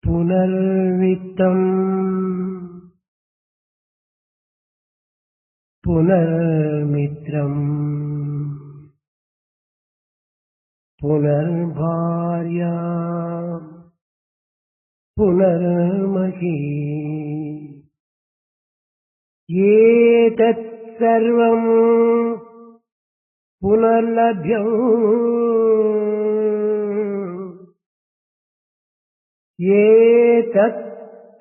పునర్విత్తం పునర్మిత్రం పునర్భార్యా పునర్మహీ ఏతత్ సర్వం పునర్లభ్యం ఏతత్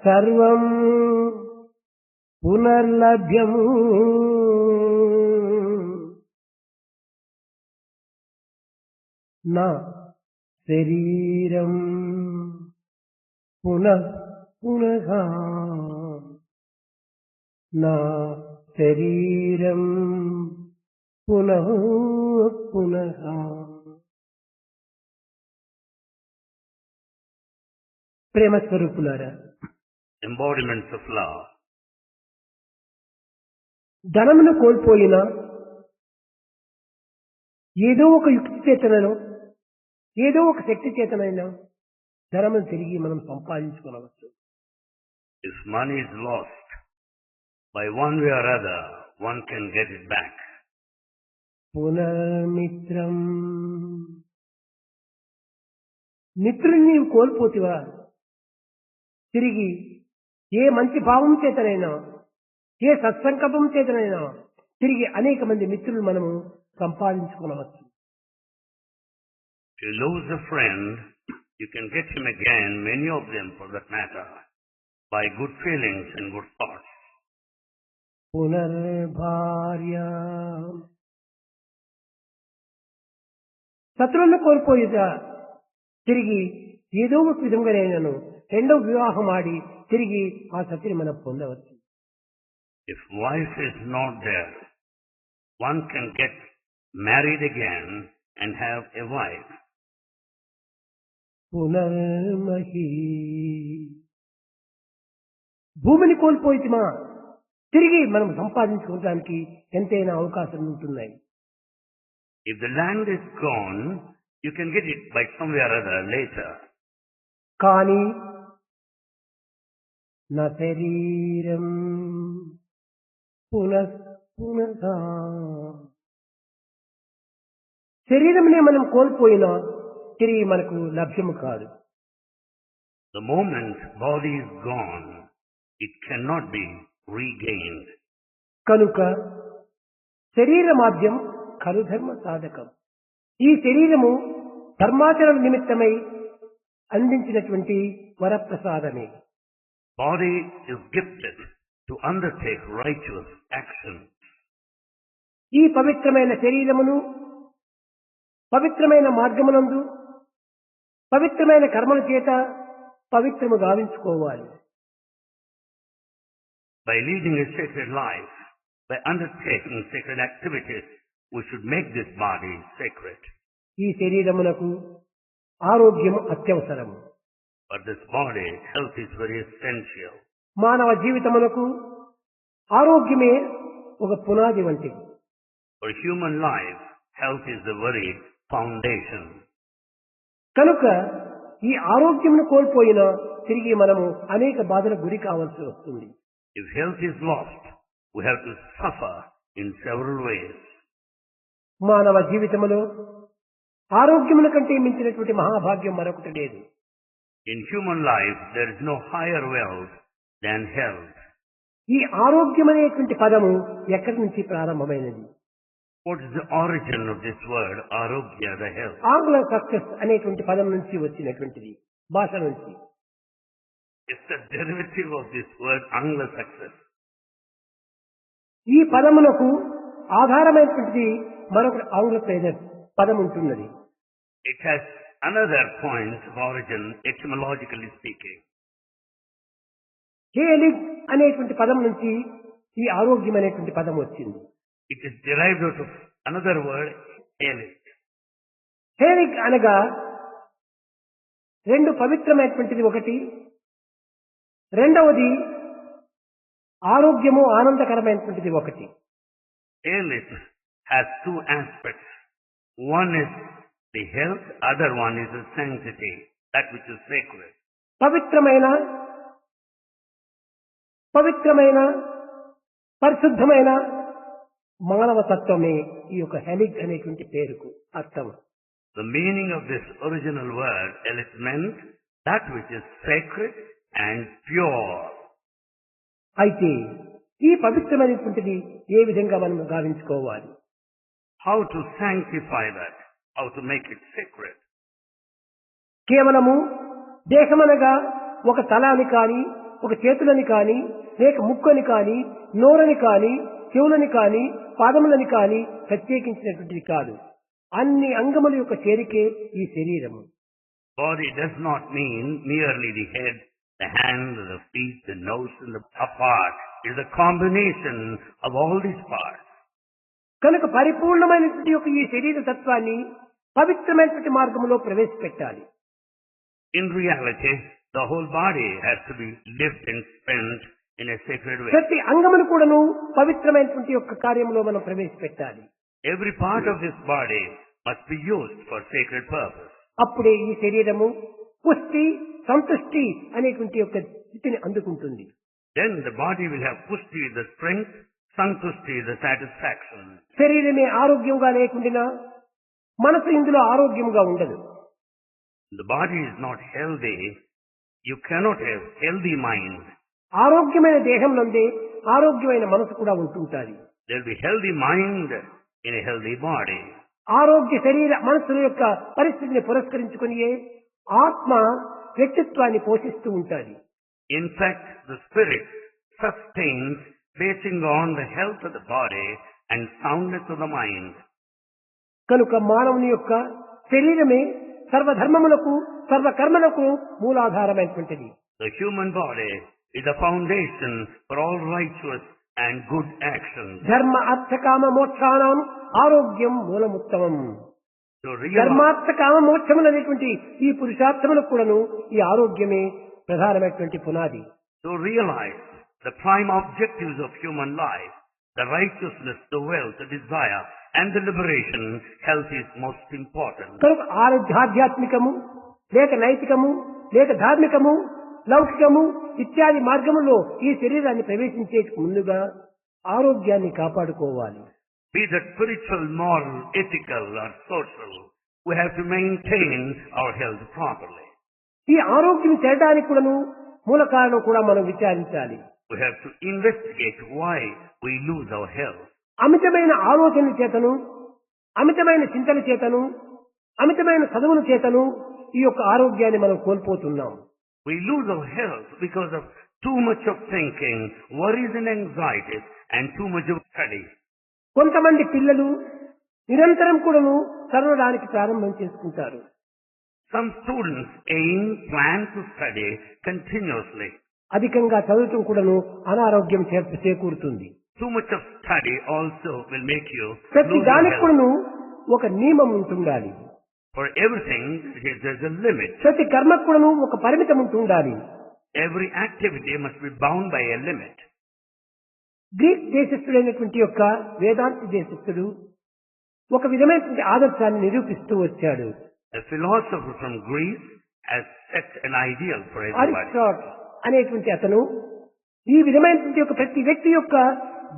సర్వం పునర్లభ్యం నా శరీరం పునః పునః నా శరీరం పునః పునః. ప్రేమ స్వరూపులారా, embodiments of love. ధనమును కోల్పోయినా ఏదో ఒక యుక్తి చేతనైనా ఏదో ఒక శక్తి చేతనైనా ధనమును తిరిగి మనం సంపాదించుకోవచ్చు. If money is lost, by one way or other, one can get it back. పునర్మిత్రం, మిత్రుల్ని నీవు కోల్పోతివా తిరిగి ఏ మంచి భావం చేతనైనా ఏ సత్సంకల్పం చేతనైనా తిరిగి అనేక మంది మిత్రులు మనము సంపాదించుకోవచ్చు. If you lose a friend, you can get him again, many of them for that matter, by good feelings and good thoughts. పునర్భార్య, శత్రువులను కోల్పోయిగా తిరిగి ఏదో ఒక విధంగానైనాను రెండవ వివాహం ఆడి తిరిగి ఆ శత్రుని మనం పొందవచ్చు. If wife is not there, one can get married again and have a wife. పునర్మహీ, భూమిని కోల్పోయితిమా తిరిగి మనం సంపాదించుకోవడానికి ఎంతైనా అవకాశం ఉంటున్నాయి. If the land is gone, you can get it by some way or other later. కానీ నా శరీరం పునః పునః, శరీరంనే మనం కోల్పోయినా తిరిగి మనకు లభ్యము కాదు. The moment body is gone, it cannot be regained. కనుక శరీర మాధ్యం ఖలు ధర్మ సాధకం. ఈ శరీరము ధర్మాచరణ నిమిత్తమై అందించినటువంటి వరప్రసాదమే. Body is gifted to undertake righteous action. ఈ పవిత్రమైన శరీరమును పవిత్రమైన మార్గమునందు పవిత్రమైన కర్మల చేత పవిత్రము గావించుకోవాలి. By leading a sacred life, by undertaking sacred activities, we should make this body sacred. ఈ శరీరమునకు ఆరోగ్యము అత్యవసరము. For this body, health is very essential. మానవ జీవితమునకు ఆరోగ్యమే ఒక పునాది వంటిది. For human life, health is the very foundation. కనుక ఈ ఆరోగ్యమును కోల్పోయినా తిరిగి మనము అనేక బాధలకు గురి కావాల్సి వస్తుంది. If health is lost, we have to suffer in several ways. మానవ జీవితములో ఆరోగ్యముల కంటే మించినటువంటి మహాభాగ్యం మరొకటి లేదు. In human life, there is no higher wealth than health. ఈ ఆరోగ్యం అనేటువంటి పదము ఎక్కడి నుంచి ప్రారంభమైనది? What is the origin of this word, arogya, the health? ఆంగ్ల సక్సెస్ అనేటువంటి పదం నుంచి వచ్చినటువంటిది, భాష నుంచి. It's the derivative of this word, Angla success. ఈ పదమునకు ఆధారమైనటువంటిది మరొక ఆంగ్ల పదం ఉంటున్నది. It has another point of origin, etymologically speaking. హేలిగ్ అనేటువంటి పదం నుంచి ఈ ఆరోగ్యం అనేటువంటి పదం వచ్చింది. It is derived out of another word, helic. హేలిగ్ అనగా రెండు పవిత్రమైనటువంటిది ఒకటి, రెండవది ఆరోగ్యము ఆనందకరమైనటువంటిది ఒకటి. Helic has two aspects. One is the health, other one is the sanctity, that which is sacred. పవిత్రమైన పరిశుద్ధమైన మానవ తత్వమే ఈ యొక్క హెలిగ్ అనేటువంటి పేరుకు అర్థం. The meaning of this original word, elit, meant that which is sacred and pure. అయితే ఈ పవిత్రమైనటువంటిది ఏ విధంగా మనం గావించుకోవాలి? How to sanctify that? How to make it sacred? కేవలము దేహమనగా ఒక తలాని కాని, ఒక చేతులని కాని, లేక ముక్కని కాని, నోరని కాని, చెవులని కాని, పాదములని కాని ప్రత్యేకించినటువంటిది కాదు. అన్ని అంగముల యొక్క చేరికే ఈ శరీరము. Body does not mean merely the head, the hand, the feet, the nose and the part. It is a combination of all these parts. కనుక పరిపూర్ణమైనటువంటి యొక్క ఈ శరీర తత్వాన్ని పవిత్రమైనటువంటి మార్గంలో ప్రవేశపెట్టాలి. In reality, the whole body has to be lived and spent in a sacred way. ప్రతి అంగమును కూడాను పవిత్రమైనటువంటి యొక్క కార్యంలో మనం ప్రవేశపెట్టాలి. Every part of this body must be used for sacred purpose. అప్పుడే ఈ శరీరము పుష్టి, సంతుష్టి అనేటువంటి యొక్క స్థితిని అందుకుంటుంది. Then the body will have pushti, the strength, santushti, the satisfaction. శరీరమే ఆరోగ్యంగా లేకుండా మనసు ఇందులో ఆరోగ్యంగా ఉండదు. The body is not healthy. You cannot have healthy mind. ఆరోగ్యమైన దేహం నందే ఆరోగ్యమైన మనసు కూడా ఉంటుంటాది. There will be healthy mind in a healthy body. ఆరోగ్య శరీర మనసుల యొక్క పరిస్థితిని పురస్కరించుకుని ఆత్మ వ్యక్తిత్వాన్ని పోషిస్తూ ఉంటుంది. In fact, the spirit sustains basing on the health of the body and soundness of the mind. కనుక మానవుని యొక్క శరీరమే సర్వధర్మములకు సర్వకర్మలకు మూలాధారమైనటువంటిది. The human body is the foundation for all righteous and good actions. ధర్మ అర్థ కామ మోక్షానాం ఆరోగ్యం మూలముత్తమం. ధర్మార్థ కామ మోక్షములు అనేటువంటి ఈ పురుషార్థములకు కూడాను ఈ ఆరోగ్యమే ప్రధానమైనటువంటి పునాది. To realize the prime objectives of human life, the righteousness, the wealth, the desire, and the liberation, health is most important. కనుక ఆధ్యాత్మికము లేక నైతికము లేక ధార్మికము లౌకికము ఇత్యాది మార్గములో ఈ శరీరాన్ని ప్రవేశించే ముందుగా ఆరోగ్యాన్ని కాపాడుకోవాలి. Be that spiritual, moral, ethical, or social, we have to maintain our health properly. ఈ ఆరోగ్యం చేరడానికి కూడాను మూల కారణం కూడా మనం విచారించాలి. We have to investigate why we lose our health. అమితమైన ఆలోచనల చేతను, అమితమైన చింతల చేతను, అమితమైన చదువుల చేతను ఈ యొక్క ఆరోగ్యాన్ని మనం కోల్పోతున్నాం. We lose our health because of too much of thinking, worries and anxieties, and too much of study. కొంతమంది పిల్లలు నిరంతరం కూడాను చదవడానికి ప్రారంభం చేసుకుంటారు. Some students plan to study continuously. అధికంగా చదవటం కూడాను అనారోగ్యం చేకూరుతుంది. Too much of study also will make you ప్రతి lose your దానికి health. కూడాను ఒక నియమం ఉంటుండాలి. For everything, there's a limit. ప్రతి కర్మకు కూడాను ఒక పరిమితం ఉంటుండాలి. Every activity must be bound by a limit. Greek దేశస్థుడైనటువంటి యొక్క వేదాంత దేశస్థుడు ఒక విధమైనటువంటి ఆదర్శాన్ని నిరూపిస్తూ వచ్చాడు. A philosopher from Greece has set an ideal for everybody. Aristotle అనేటువంటి అతను ఈ విధమైనటువంటి యొక్క ప్రతి వ్యక్తి యొక్క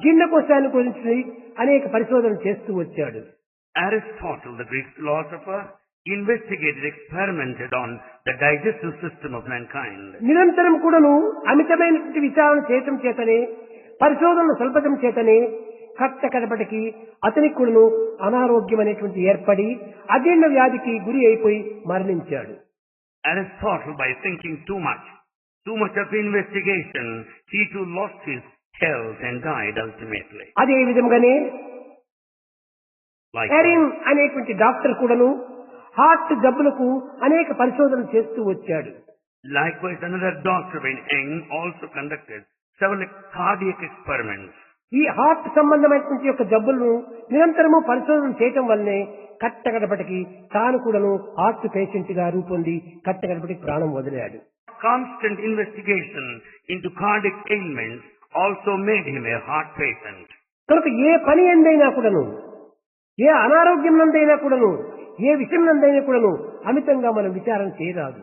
జీర్ణకోశాన్ని గురించి అనేక పరిశోధనలు చేస్తూ వచ్చాడు. Aristotle, the Greek philosopher, investigated, experimented on the digestive system of mankind. నిరంతరం కూడాను అమితమైనటువంటి విచారణ చేయటం చేతనే, పరిశోధనలు స్వల్పతం చేతనే కడపటికి అతనికి కూడాను అనారోగ్యం అనేటువంటి ఏర్పడి అజీర్ణ వ్యాధికి గురి అయిపోయి మరణించాడు. Aristotle, by thinking too much of investigation, he too lost his health and died ultimately. అదే విధంగానే Likewise, ఎరిన్ అనేటువంటి డాక్టర్ కూడాను హార్ట్ జబ్బులకు అనేక పరిశోధనలు చేస్తూ వచ్చాడు. likewise, another doctor in Eng also conducted several cardiac experiments. ఈ హార్ట్ సంబంధమైనటువంటి యొక్క జబ్బులను నిరంతరము పరిశోధన చేయటం వల్లనే కట్టగడపటికి తాను కూడాను హార్ట్ పేషెంట్ గా రూపొంది కట్టగడపటికి ప్రాణం వదిలాడు. Constant investigation into cardiac ailments also made him a heart patient. కనుక ఏ పని ఎందైనా కూడాను, ఏ అనారోగ్యం నందైనా కూడాను, ఏ విషయం నందైనా కూడాను అమితంగా మనం విచారం చేయరాదు.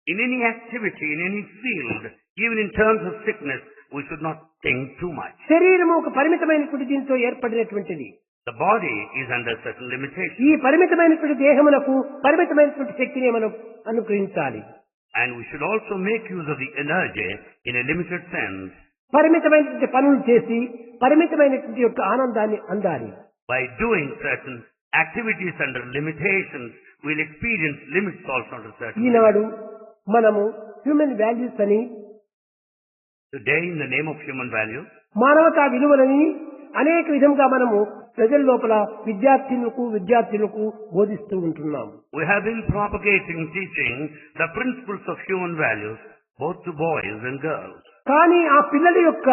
In any activity, in any field, even in terms of sickness, we should not think too much. శరీరము ఒక పరిమితమైనటువంటి దీంతో ఏర్పడినటువంటిది. The body is under certain limitations. ఈ పరిమితమైనటువంటి దేహమునకు పరిమితమైనటువంటి శక్తిని మనం అనుగ్రహించాలి. And we should also make use of the energy in a limited sense. పరిమితమైనటువంటి పనులు చేసి పరిమితమైనటువంటి యొక్క ఆనందాన్ని అందాలి. By doing certain activities under limitations, we'll experience limits also under certain ఈనాడు మనము హ్యూమన్ వాల్యూస్ అని, Today, in the name of human values, మానవతా విలువలని అనేక విధంగా మనము ప్రజల లోపల విద్యార్థులకు బోధిస్తూ ఉంటున్నాం. we have been propagating, teaching the principles of human values, both to boys and girls. కానీ ఆ పిల్లల యొక్క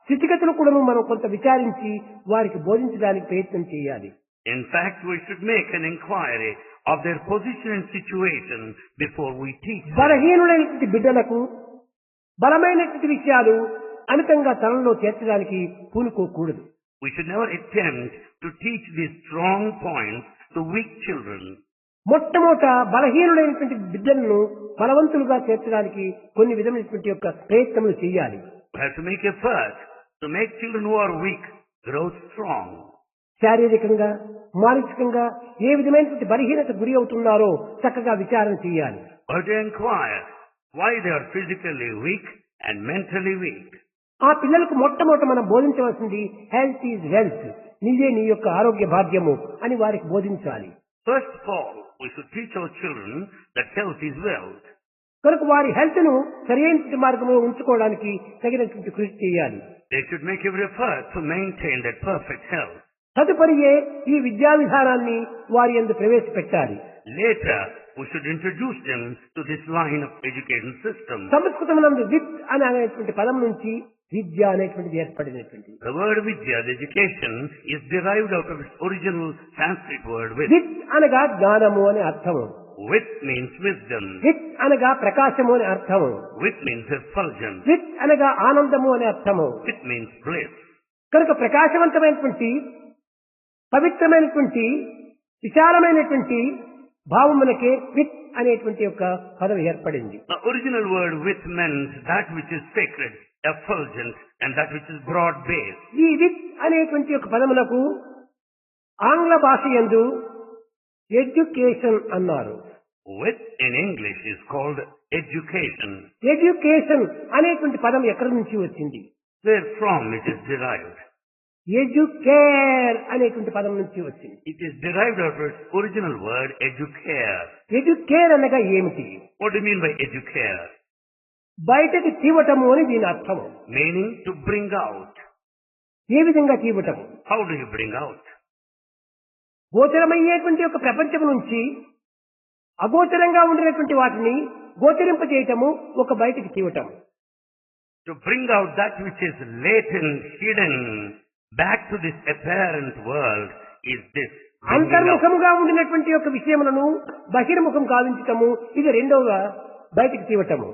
స్థితిగతులు కూడా మనం కొంత విచారించి వారికి బోధించడానికి ప్రయత్నం చేయాలి. In fact, we should make an inquiry of their position and situation before we teach them. బలహీనులైనటువంటి బిడ్డలకు బలమైనటువంటి విషయాలు అమితంగా తనలో చేర్చడానికి పూనుకోకూడదు. We should never attempt to teach these strong points to weak children. మొట్టమొదట బలహీనులైనటువంటి బిడ్డలను బలవంతులుగా చేర్చడానికి కొన్ని విధమైనటువంటి యొక్క ప్రయత్నములు చేయాలి. We have to make effort to make children who are weak grow strong. శారీరకంగా మానసికంగా ఏ విధమైనటువంటి బలహీనత గురి అవుతున్నారో చక్కగా విచారణ చేయాలి. Or to inquire why they are physically weak and mentally weak. ఆ పిల్లలకు మొట్టమొదట మనం బోధించవలసింది హెల్త్ ఈజ్ వెల్త్, నీవే నీ యొక్క ఆరోగ్య భాగ్యము అని వారికి బోధించాలి. First of all, we should teach our children that health is wealth. కనుక వారి హెల్త్ ను సరైన మార్గంలో ఉంచుకోవడానికి తగినటువంటి కృషి చేయాలి. They should make every effort to maintain that perfect health. తదుపరియే ఈ విద్యా విధానాన్ని వారి యందు ప్రవేశపెట్టాలి. Later, we should introduce them to this line of education system. సంస్కృతమునందు విత్ అనేటువంటి పదం నుంచి విద్య అనేటువంటిది ఏర్పడినటువంటి. The word vidya, the education, is derived out of its original Sanskrit word with. With అనగా జ్ఞానము అనే అర్థము. With means wisdom. విత్ అనగా ప్రకాశము అనే అర్థము. With means effulgence. విత్ అనగా ఆనందము అనే అర్థము. With means bliss. కనుక ప్రకాశవంతమైనటువంటి పవిత్రమైనటువంటి విశాలమైనటువంటి భావమునకే విత్ అనేటువంటి యొక్క పదం ఏర్పడింది. The original word with meant that which is sacred, effulgent, and that which is broad-based. ఈ విత్ అనేటువంటి యొక్క పదములకు ఆంగ్ల భాష యందు ఎడ్యుకేషన్ అన్నారు. With in English is called education. Education అనేటువంటి పదం ఎక్కడి నుంచి వచ్చింది? Where from it is derived? Educare అనేటువంటి పదం నుంచి వచ్చింది. It is derived out of its original word educare. Educare అనగా ఏమిటి? What do you mean by educare? బయటకు తీవటము అని దీని అర్థము. Meaning to bring out. ఏ విధంగా తీవటము? How do you bring out? గోచరమయ్యేటువంటి యొక్క ప్రపంచం నుంచి అగోచరంగా ఉండినటువంటి వాటిని గోచరింపజేయటము, ఒక బయటకు తీవటము. To bring out that which is latent, hidden, back to this apparent world is this. అంతర్ముఖముగా ఉండినటువంటి యొక్క విషయములను బహిర్ముఖం కావించటము, ఇది రెండవ బయటకు తీవటము.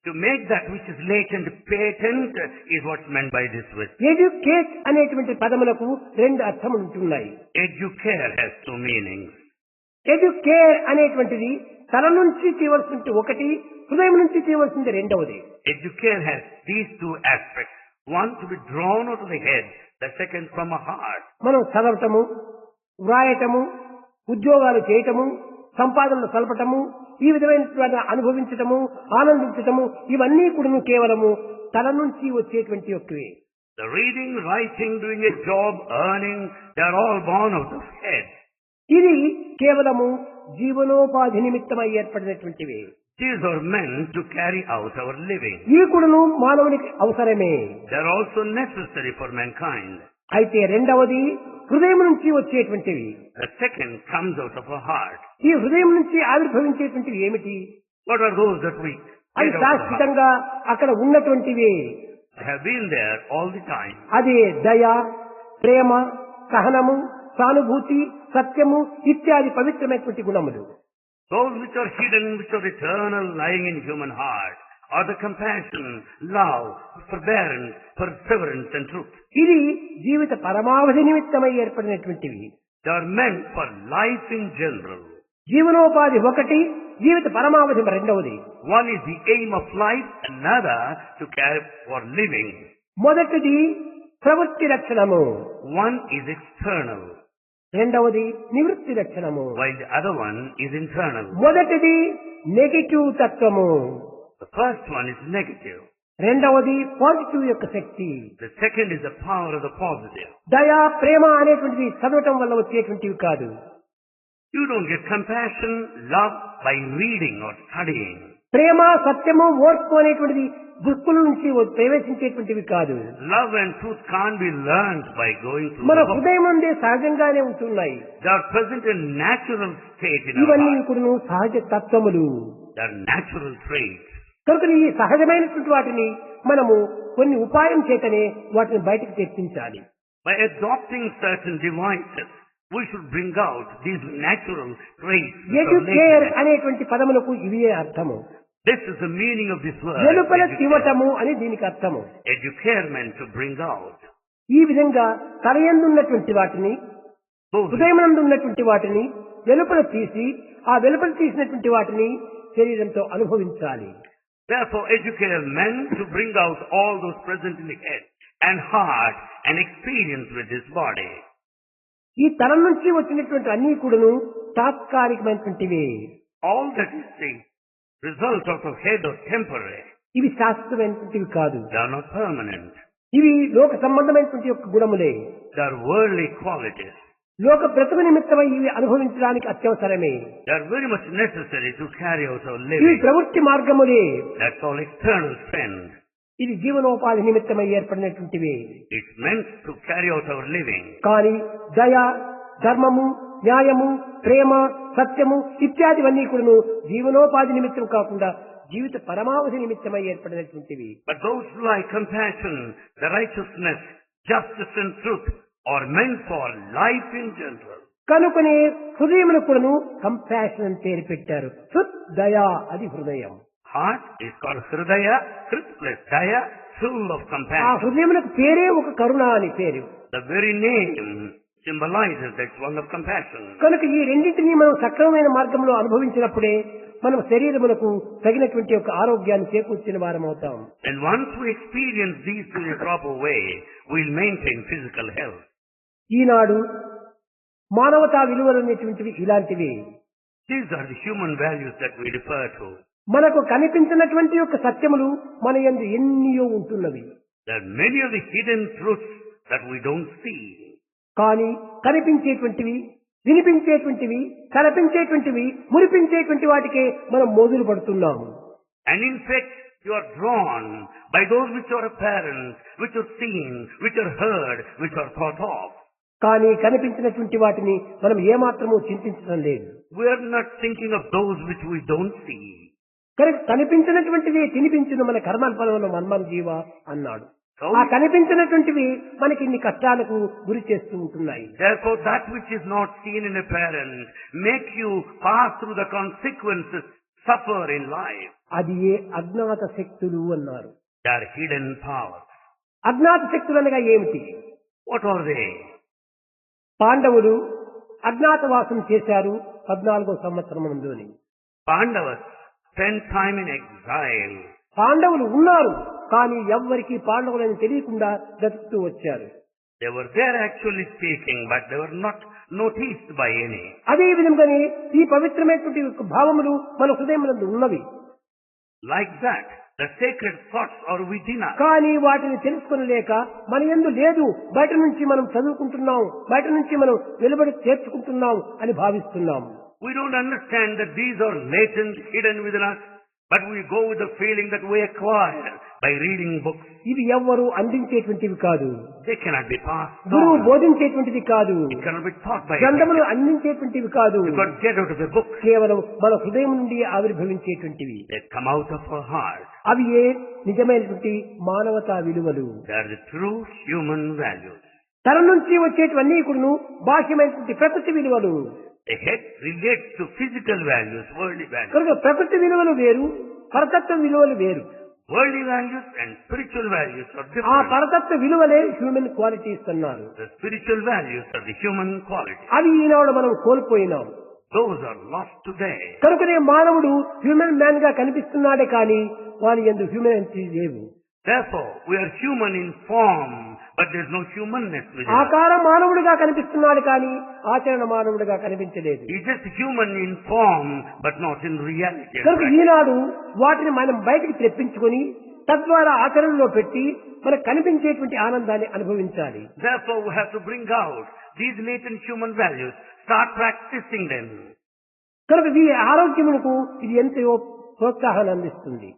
To make that which is latent patent is what's meant by this word. Educate అనేటువంటి పదములకు రెండు అర్థములు ఉంటున్నాయి. Educare has two meanings. Educare అనేటువంటిది తల నుంచి తీయవలసింది ఒకటి, హృదయం నుంచి తీయవలసింది రెండవది. Educare has these two aspects. One to be drawn out of the head, the second from a heart. మనం చదవటము, వ్రాయటము, ఉద్యోగాలు చేయటము, సంపాదనలు కలపటము, ఈ విధమైన అనుభవించటము, ఆనందించటము, ఇవన్నీ కూడా కేవలము తల నుంచి వచ్చేటువంటి యొక్కవే. The reading, writing, doing a job, earning, they are all born out of head. ఇది కేవలము జీవనోపాధి నిమిత్తమై ఏర్పడినటువంటివి. These are meant to carry out our living. ఈ కూడాను మానవునికి అవసరమే. They are also necessary for mankind. అయితే రెండవది హృదయం నుంచి వచ్చేటువంటివి. The second comes out of our heart. ఈ హృదయం నుంచి ఆవిర్భవించేటువంటివి ఏమిటి? What are those that we అది get out of the heart? శాశ్వతంగా అక్కడ ఉన్నటువంటివి. They have been there all the time. అదే దయ, ప్రేమ, సహనము, సానుభూతి, సత్యము ఇత్యాది పవిత్రమైనటువంటి గుణములు. Those which are hidden, which are eternal, lying in human heart, are the compassion, love, forbearance, perseverance and truth. ఇది జీవిత పరమావధి నిమిత్తమై ఏర్పడినటువంటివి. They are meant for life in general. జీవనోపాధి ఒకటి, జీవిత పరమావధి రెండవది. One is the aim of life, another to care for living. మొదటిది ప్రవృత్తి లక్షణము, One is external, రెండవది నివృత్తి లక్షణము. while the other one is internal. మొదటిది నెగటివ్ తత్వము, The first one is negative. రెండవది పాజిటివ్ యొక్క శక్తి. The second is the power of the positive. దయా, ప్రేమ అనేటువంటివి చదవటం వల్ల వచ్చేటువంటివి కాదు. You don't get compassion, love by reading or studying. ప్రేమ, సత్యము, ఓర్పు అనేటువంటిది బుక్కుల నుంచి ప్రవేశించేటువంటివి కాదు. Love and truth can't be learned by going through మన the book. హృదయం నుండి సహజంగానే ఉంటున్నాయి. They are present in natural state in our ఇవన్నీ heart. కూడా సహజ తత్వములు. They are natural traits. కనుక ఈ సహజమైనటువంటి వాటిని మనము కొన్ని ఉపాయం చేతనే వాటిని బయటకు తెప్పించాలి. By adopting certain devices, we should bring out these natural traits. Educare అనేటువంటి పదములకు ఇవే అర్థము. This is the meaning of this word. వెలుపల Educare. తివటము అని దీనికి అర్థము. Educarement, to bring out. ఈ విధంగా తలయందున్నటువంటి వాటిని, Those హృదయమునందు ఉన్నటువంటి వాటిని వెలుపల తీసి, ఆ వెలుపల తీసినటువంటి వాటిని శరీరంతో అనుభవించాలి. Therefore, educate men to bring out all those present in the head and heart and experience with this body. ఈ తలం నుంచి వచ్చినటువంటి అన్ని కూడాను తాత్కాలికమైనటువంటివి. All that is the result of the head or temporary. ఇవి శాశ్వతమైనటువంటివి కాదు. They are not permanent. ఇవి లోక సంబంధమైనటువంటి యొక్క గుణములే. They are worldly qualities. లోక బ్రతుకు నిమిత్తమై ఇవి అనుభవించడానికి అత్యవసరమే. They are very much necessary to carry out our ఇవి living. ప్రవృత్తి మార్గములే. That's all external spend. ఇది జీవనోపాధి నిమిత్తమై ఏర్పడినటువంటివి. It's meant to carry out our living. కానీ దయ, ధర్మము, న్యాయము, ప్రేమ, సత్యము ఇత్యాదివన్నీ కూడాను జీవనోపాధి నిమిత్తం కాకుండా జీవిత పరమావధి నిమిత్తమై ఏర్పడినటువంటివి. But those like compassion, the righteousness, justice and truth are meant for life in general. కనుకనే హృదయమును కూడాను కంపాషన్ అని పేరు పెట్టారు. హృద్ దయా, అది హృదయం. Heart is called Hridaya, Hrit plus Daya, full of ఆ compassion. హృదయమునకు పేరే ఒక కరుణ అని పేరు. The very name symbolizes that one of compassion. కనుక ఈ రెండింటినీ మనం సక్రమమైన మార్గంలో అనుభవించినప్పుడే మనం శరీరములకు తగినటువంటి ఒక ఆరోగ్యాన్ని చేకూర్చిన వారం అవుతాం. And once we experience these in a proper way, we'll maintain physical health. ఈనాడు మానవతా విలువలు అనేటువంటివి ఇలాంటివి. These are the human values that we refer to. మనకు కనిపించినటువంటి యొక్క సత్యములు మన యందు ఎన్నియో ఉంటున్నవి. There are many of the hidden truths that we don't see. కానీ కనిపించేటువంటివి, వినిపించేటువంటివి, కనిపించేటువంటివి, మురిపించేటువంటి వాటికే మనం మోజులు పడుతున్నాము. And in fact, you are drawn by those which are apparent, which are seen, which are heard, which are thought of. కానీ కనిపించినటువంటి వాటిని మనం ఏమాత్రమూ చింతించడం లేదు. We are not thinking of those which we don't see. కనుక కనిపించినటువంటివి తినిపించిన మన కర్మఫలంలో మన్మం జీవ అన్నాడు. So, ఆ కనిపించినటువంటివి మనకి ఇన్ని కష్టాలకు గురి చేస్తూ ఉంటున్నాయి. therefore, that which is not seen and apparent make you pass through the consequences, suffer in life. అది ఏ అజ్ఞాత శక్తులు అన్నారు. They are hidden powers. అజ్ఞాత శక్తులు అనగా ఏమిటి? What are they? పాండవులు అజ్ఞాతవాసం చేశారు 14వ సంవత్సరం నందుని. Pandavas spent time in exile. పాండవులు ఉన్నారు, కానీ ఎవ్వరికి పాండవులని తెలియకుండా బ్రతుకుతూ వచ్చారు. They were there actually speaking, but they were not noticed by any. అదే విధంగానే ఈ పవిత్రమైనటువంటి యొక్క భావములు మన హృదయమునందు ఉన్నవి. Like that, the sacred thoughts are within us. కానీ వాటిని తెలుసుకొనలేక మన యందు లేదు, బయట నుంచి మనం చదువుకుంటున్నాం, బయట నుంచి మనం వెలుబడి చేర్చుకుంటున్నాం అని భావిస్తున్నాం. We don't understand that these are latent, hidden within us, but we go with the feeling that we acquire by reading books. ఇవి ఎవ్వరూ అందించేటువంటివి కాదు. They cannot be passed గురువు on. బోధించేటువంటిది కాదు. It cannot be taught by గ్రంథములు anyone. అందించేటువంటివి కాదు. You can't get out of the book. కేవలం మన హృదయం నుండి ఆవిర్భవించేటువంటివి. They come out of our heart. అవి ఏ నిజమైనటువంటి మానవతా విలువలు. They are the true human values. తన నుంచి వచ్చేటివన్నీ కూడాను బాహ్యమైనటువంటి ప్రకృతి విలువలు. The head relates to physical values, worldly values. కనుక ప్రకృతి విలువలు వేరు, పరతత్వ విలువలు వేరు. Worldly values and spiritual values are ఆ different. పరతత్వ విలువలే హ్యూమన్ క్వాలిటీస్ అన్నారు. The spiritual values are the human qualities. అవి ఈనాడు మనం కోల్పోయినాం. those are lost today. కనుకనే మానవుడు హ్యూమన్ మ్యాన్ గా కనిపిస్తున్నాడే కానీ వారి యందు హ్యూమనిటీ లేవు. Therefore, we are human in form, but there is no humanness within us. ఆకారం మానవుడిగా కనిపిస్తున్నాడు కానీ ఆచరణ మానవుడిగా కనిపించలేదు. He is just human in form, but not in reality. కనుక ఈనాడు వాటిని మనం బయటికి తెప్పించుకొని తద్వారా ఆచరణలో పెట్టి మనకు కనిపించేటువంటి ఆనందాన్ని అనుభవించాలి. Therefore, we have to bring out these latent human values, start practicing them. కనుక ఈ ఆరోగ్యమునకు ఇది ఎంతో ప్రోత్సాహాన్ని అందిస్తుంది.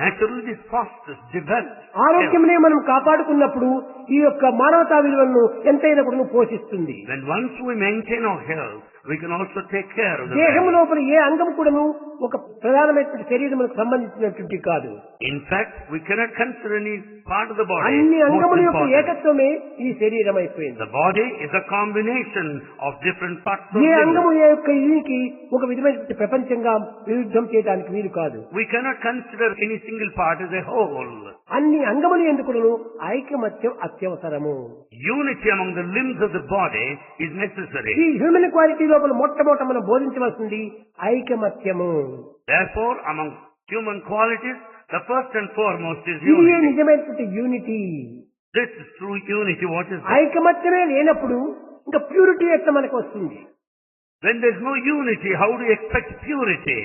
Naturally, this fosters, develops. ఆరోగ్యమునే మనం కాపాడుకున్నప్పుడు ఈ యొక్క మానవతా విలువలను ఎంతైనా కూడా పోషిస్తుంది. When once we maintain our health, we can also take care of the దేహం body. లోపల ఏ అంగం కూడాను ఒక ప్రధానమైనటువంటి శరీరములకు సంబంధించినటువంటి కాదు. In fact, we cannot consider any part of the body అన్ని most అంగముల యొక్క important. ఏకత్వమే ఈ శరీరం అయిపోయింది. The body is a combination of different parts of A the అంగము body. ఏ యొక్క దీనికి ఒక విధమైనటువంటి ప్రపంచంగా విరుద్ధం చేయడానికి వీలు కాదు. We cannot consider any single part as a whole. అన్ని అంగములు ఎందుకును ఐకమత్యం అత్యవసరము. Unity among the limbs of the body is necessary. ఈ హ్యూమన్ క్వాలిటీ లోపల మొట్టమొదట మనం బోధించవలసింది ఐకమత్యము. Therefore, among human qualities, the first and foremost is ఇది unity. నిజమైనటువంటి unity. This is true unity. What is that? ఐకమత్యమే లేనప్పుడు ఇంకా ప్యూరిటీ ఎట్లా మనకు వస్తుంది? When there is no unity, how do you expect purity?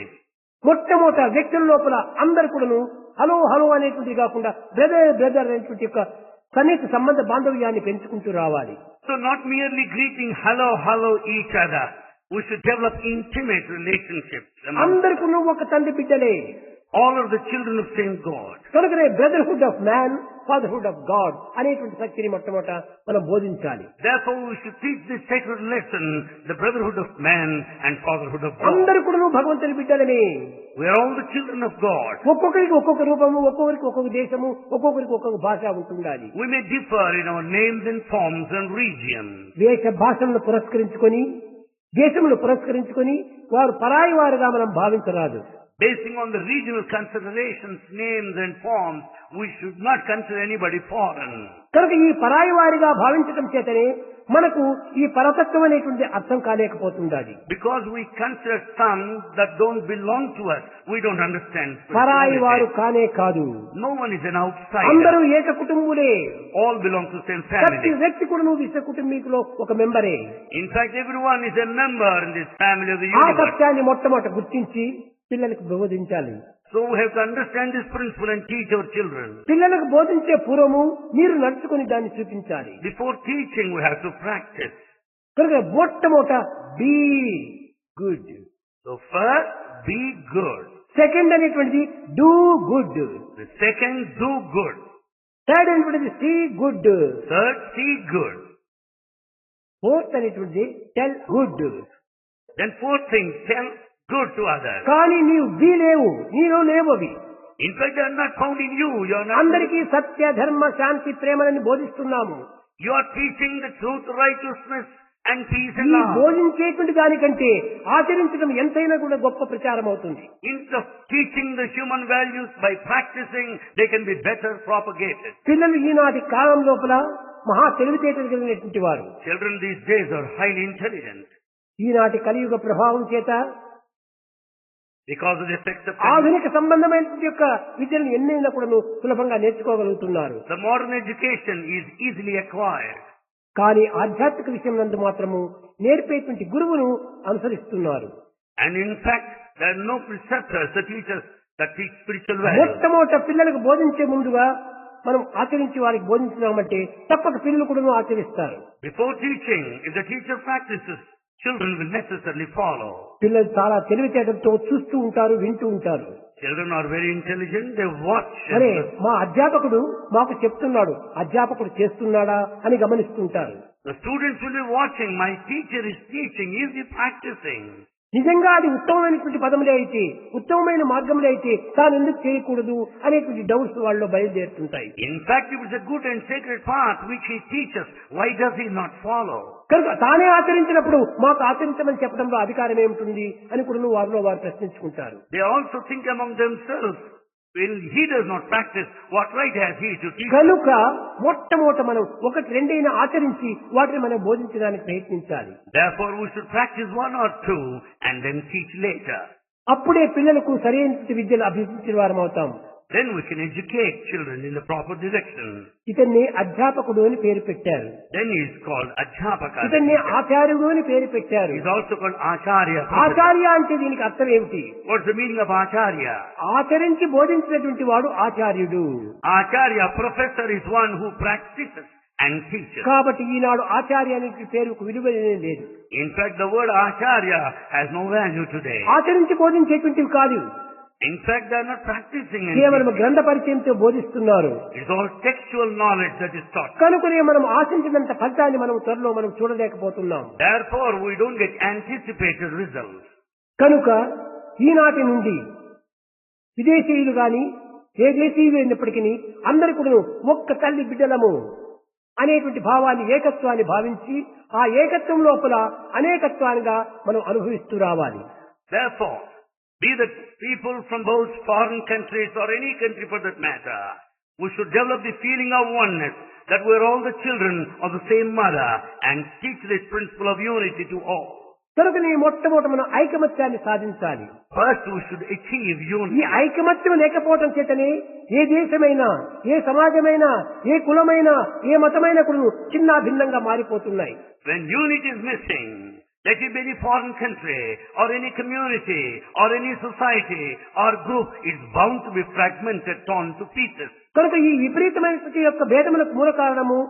మొట్టమొదట వ్యక్తుల లోపల అందరు కూడాను హలో హలో అనేటువంటి కాకుండా బ్రదర్ బ్రదర్ అనేటువంటి యొక్క సన్నిహిత సంబంధ బాంధవ్యాన్ని పెంచుకుంటూ రావాలి. So not merely greeting hello, hello each other. We should develop intimate relationships among అందరికీ ఒక తండ్రి బిడ్డలే. all of the children of same God. కనుకనే brotherhood of man fatherhood of God అనేటువంటి సత్యని మొట్టమొదట మనం బోధించాలి. Therefore, we should teach this sacred lesson, the brotherhood of man and fatherhood of God. అందరు కూడా భగవంతుని బిడ్డలనే. We are all the children of God. ఒక్కొక్కరికి ఒక్కొక్క రూపము, ఒక్కొక్కరికి ఒక్కొక్క దేశము, ఒక్కొక్కరికి ఒక్కొక్క భాష ఉంటుండాలి. We may differ in our names and forms and regions. దేశ భాషలను పురస్కరించుకొని దేశములు పురస్కరించుకొని వారు పరాయి వారుగా మనం భావించరాదు. Basing on the regional considerations, names and forms, we should not consider anybody foreign. కనుక ఈ పరాయి వారిగా భావించడం చేతనే మనకు ఈ పరతత్వం అనేటువంటి అర్థం కాలేకపోతుండాలి. Because we consider some that don't belong to us, we don't understand పరాయి వారు spirituality. కానే కాదు. No one is an outsider. అందరూ ఏక కుటుంబులే. All belong to the same ప్రతి family. వ్యక్తి కూడా విశ్వ కుటుంబీకులో ఒక మెంబరే. In fact, everyone is a member in this family of the ఆ universe. సత్యాన్ని మొట్టమొదట గుర్తించి పిల్లలకు బోధించాలి. So we have to understand this principle and teach our children. పిల్లలకు బోధించే పూర్వము మీరు నడుచుకుని దాన్ని చూపించాలి. Before teaching, we have to practice. కనుక మొట్టమొదట be good. So first, be good. Second అనేటువంటిది do good. The second, do good. Third అనేటువంటిది see good. Third, see good. Fourth అనేటువంటిది tell good. Then fourth thing, tell good to others. కానీ నీవు be లేవు, నీలో లేవు అవి. In fact, they are not found in you. You are not. అందరికీ సత్య ధర్మ శాంతి ప్రేమలని బోధిస్తున్నాము. You are teaching the truth, righteousness, and peace ఈ and love. బోధించేటువంటి దానికంటే ఆచరించడం ఎంతైనా కూడా గొప్ప ప్రచారం అవుతుంది. Instead of teaching the human values by practicing, they can be better propagated. పిల్లలు ఈనాటి కాలం లోపల మహా తెలివితేటలు కలిగినటువంటి వారు. Children these days are highly intelligent ఈనాటి కలియుగ ప్రభావం చేత because of the effects of ఆధునిక సంబంధమైనటువంటి యొక్క విద్యను ఎన్నైనా కూడా సులభంగా నేర్చుకోగలుగుతున్నారు. the modern education is easily acquired. కానీ ఆధ్యాత్మిక విషయం నందు మాత్రము నేర్పేటువంటి గురువును అనుసరిస్తున్నారు. And in fact, there are no preceptors, the teachers that teach spiritual values. మొట్టమొదట పిల్లలకు బోధించే ముందుగా మనం ఆచరించి వారికి బోధించినామంటే తప్పక పిల్లలు కూడా ఆచరిస్తారు. Before teaching, if the teacher practices, children will necessarily follow. పిల్లలు చాలా తెలివితేటలతో చూస్తూ ఉంటారు, వింటూ ఉంటారు. Children are very intelligent, they watch. అరే మా అధ్యాపకుడు మాకు చెప్తున్నాడు, అధ్యాపకుడు చేస్తున్నాడా అని గమనిస్తుంటారు. The students will be watching, my teacher is teaching, is he practicing? నిజంగా అది ఉత్తమమైనటువంటి పదములే అయితే, ఉత్తమమైన మార్గములే అయితే తాను ఎందుకు చేయకూడదు అనేటువంటి డౌట్స్ వాళ్ళలో బయలుదేరుతుంటాయి. In fact, if it's a good and sacred path which he teaches, why does he not follow? కనుక తానే ఆచరించినప్పుడు మాకు ఆచరించమని చెప్పడంలో అధికారం ఏమిటి అని కూడా వారిలో వారు ప్రశ్నించుకుంటారు. They also think among themselves, Well, he does not practice, what right has he to teach? కనుక మొట్టమొదట మనం ఒకటి రెండైనా ఆచరించి వాటిని మనం బోధించడానికి ప్రయత్నించాలి. Therefore, we should practice one or two and then teach later. అప్పుడే పిల్లలకు సరైన విద్యలు అభ్యసించిన వారం అవుతాం. Then we can educate children in the proper direction. ఇతన్ని అధ్యాపకుడు అని పేరు పెట్టారు. Then he is called Adhyapaka. ఇతన్ని ఆచార్యుడు అని పేరు పెట్టారు. He is also called Acharya. ఆచార్య అంటే దీనికి అర్థం ఏమిటి? What's the meaning of Acharya? ఆచరించి బోధించినటువంటి వాడు ఆచార్యుడు. Acharya, professor, is one who practices and teaches. కాబట్టి ఈనాడు ఆచార్య అనే పేరుకు విలువ లేదు. In fact, the word Acharya has no value today. ఆచరించి బోధించేటువంటివి కాదు. In fact, they are not practicing కేవలం anything. గ్రంథ పరిచయంతో బోధిస్తున్నారు. It's all textual knowledge that is taught. కనుకనే మనం ఆశించినంత ఫలితాన్ని మనం త్వరలో మనం చూడలేకపోతున్నాం. Therefore, we don't get anticipated results. కనుక ఈనాటి నుండి విదేశీయులు గాని ఏ దేశీయులు అయినప్పటికీ అందరి కూడా ఒక్క తల్లి బిడ్డలము అనేటువంటి భావాన్ని ఏకత్వాన్ని భావించి ఆ ఏకత్వం లోపల అనేకత్వానిగా మనం అనుభవిస్తూ రావాలి. Therefore, be the people from both foreign countries or any country for that matter, we should develop the feeling of oneness, that we are all the children of the same mother, and teach this principle of unity to all. కనుకనే మొట్టమొదట మనం ఐకమత్యాన్ని సాధించాలి. First, we should achieve ఈ unity. ఐకమత్యం లేకపోవడం చేతనే ఏ దేశమైనా ఏ సమాజమైనా ఏ కులమైనా ఏ మతమైనా కూడా చిన్న భిన్నంగా మారిపోతున్నాయి. When unity is missing, let it be any foreign country, or any community, or any society, or group, is bound to be fragmented, torn to pieces. కనుక ఈ విపరీతమైన స్థితి యొక్క భేదములకు మూల కారణము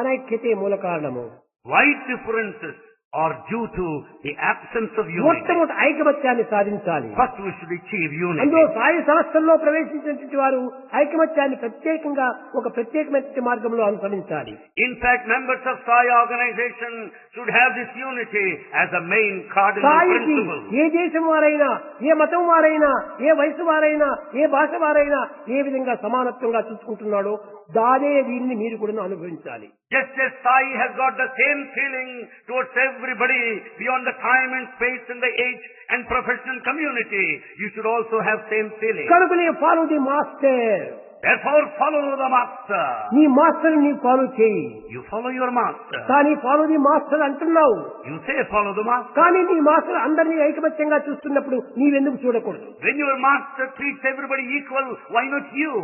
అనైక్యతే మూల కారణము. Wide differences are due to the absence of unity. మొట్టమొదటి ఐకమత్యాన్ని సాధించాలి. First, we should achieve unity. అందులో సాయి సంస్థల్లో ప్రవేశించినటువంటి వారు ఐకమత్యాన్ని ప్రత్యేకంగా ఒక ప్రత్యేకమైన మార్గంలో అనుసరించాలి. In fact, members of Sai organization should have this unity as a main cardinal సాయికి principle. ఏ దేశం వారైనా ఏ మతం వారైనా ఏ వయసు వారైనా ఏ భాష వారైనా ఏ విధంగా సమానత్వంగా చూసుకుంటున్నాడో దానే దీన్ని మీరు కూడా అనుభవించాలి. Just as Sai has got the same feeling towards everybody beyond the time and space and the age and professional community, you should also have same feeling. కనుకనే follow the master. Therefore, follow the master. నీ master ని follow చేయి. You follow your master. కానీ follow the master అంటున్నావు. You say follow the master. కానీ నీ master అందరినీ ఐకమత్యంగా చూస్తున్నప్పుడు నీవెందుకు చూడకూడదు? When your master treats everybody equal, why not you?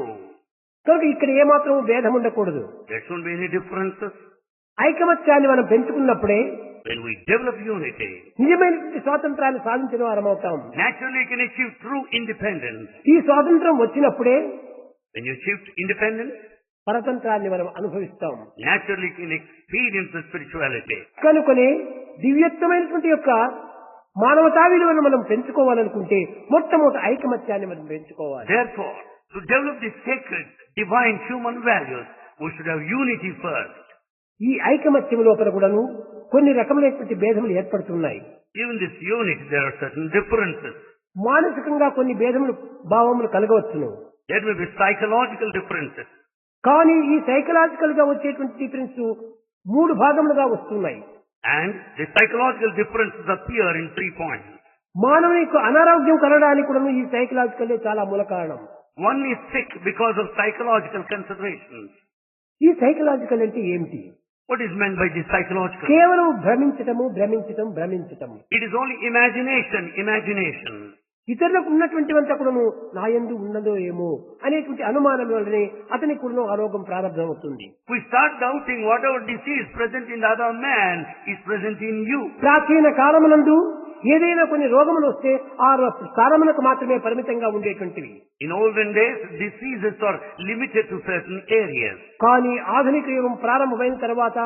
కనుక ఇక్కడ ఏమాత్రం భేదం ఉండకూడదు. There shouldn't be any differences. ఐకమత్యాన్ని మనం పెంచుకున్నప్పుడే When we develop unity, నిజమైనటువంటి స్వాతంత్రాన్ని సాధించిన వారం అవుతాం. naturally you can achieve true independence. ఈ స్వాతంత్రం వచ్చినప్పుడే When you achieve independence, పరతంత్రాన్ని మనం అనుభవిస్తాం. naturally you can experience the spirituality. కనుకనే దివ్యత్వమైనటువంటి యొక్క మానవతా విలువను మనం పెంచుకోవాలనుకుంటే మొట్టమొదటి ఐకమత్యాన్ని మనం పెంచుకోవాలి. Therefore, to develop the sacred, divine human values, we should have unity first. ఈ ఐకమత్యం లోపల కూడాను కొన్ని రకములైనటువంటి భేదములు ఏర్పడుతున్నాయి. Even this unity, there are certain differences. మానసికంగా కొన్ని భేదములు భావములు కలగవచ్చును. There may be psychological differences. కానీ ఈ సైకలాజికల్ గా వచ్చేటువంటి డిఫరెన్స్ మూడు భాగములుగా వస్తున్నాయి. And the psychological differences appear in 3 points. మానవునికి అనారోగ్యం కలగడానికి కూడా ఈ సైకలాజికల్ చాలా మూల కారణం. One is sick because of psychological considerations. ఈ సైకలాజికల్ అంటే ఏమిటి? What is meant by this psychological? కేవలం భ్రమించటము. It is only imagination. ఇతరులకు ఉన్నటువంటివంతా కూడాను నా యందు ఉన్నదో ఏమో అనేటువంటి అనుమానం వల్లనే అతనికి కూడా ఆ రోగం ప్రారంభమవుతుంది. We start doubting whatever disease present in the other man is present in you. ప్రాచీన కాలమునందు ఏదైనా కొన్ని రోగములు వస్తే ఆ కాలములకు మాత్రమే పరిమితంగా ఉండేటువంటివి. In olden days, diseases are limited to certain areas. కానీ ఆధునిక యుగం ప్రారంభమైన తర్వాత